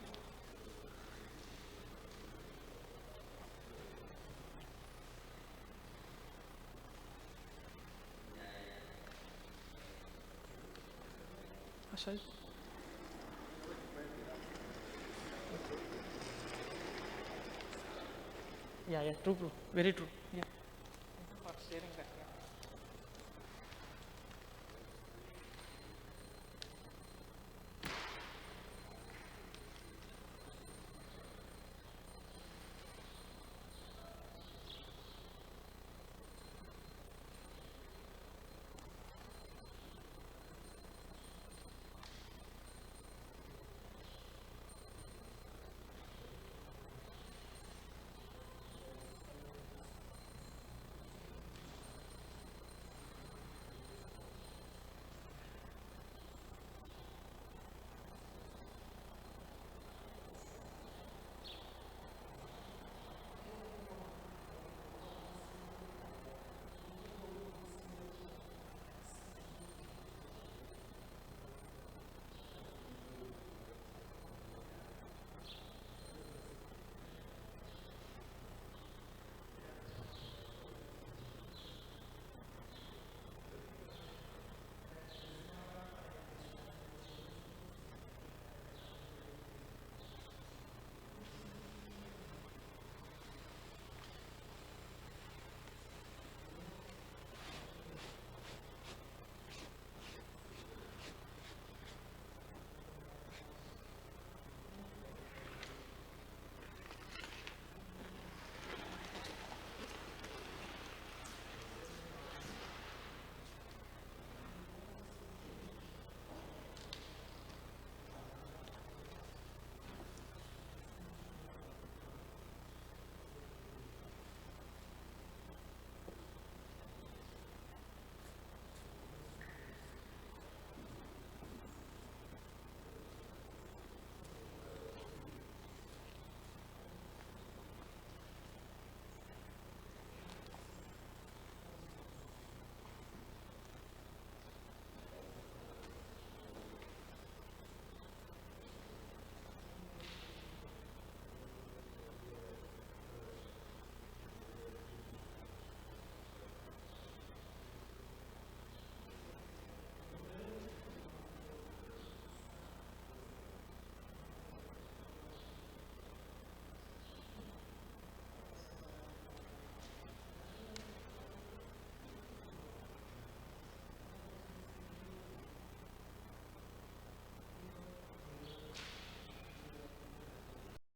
Ashal. Yeah, true, very true. Yeah. Thank you for sharing that.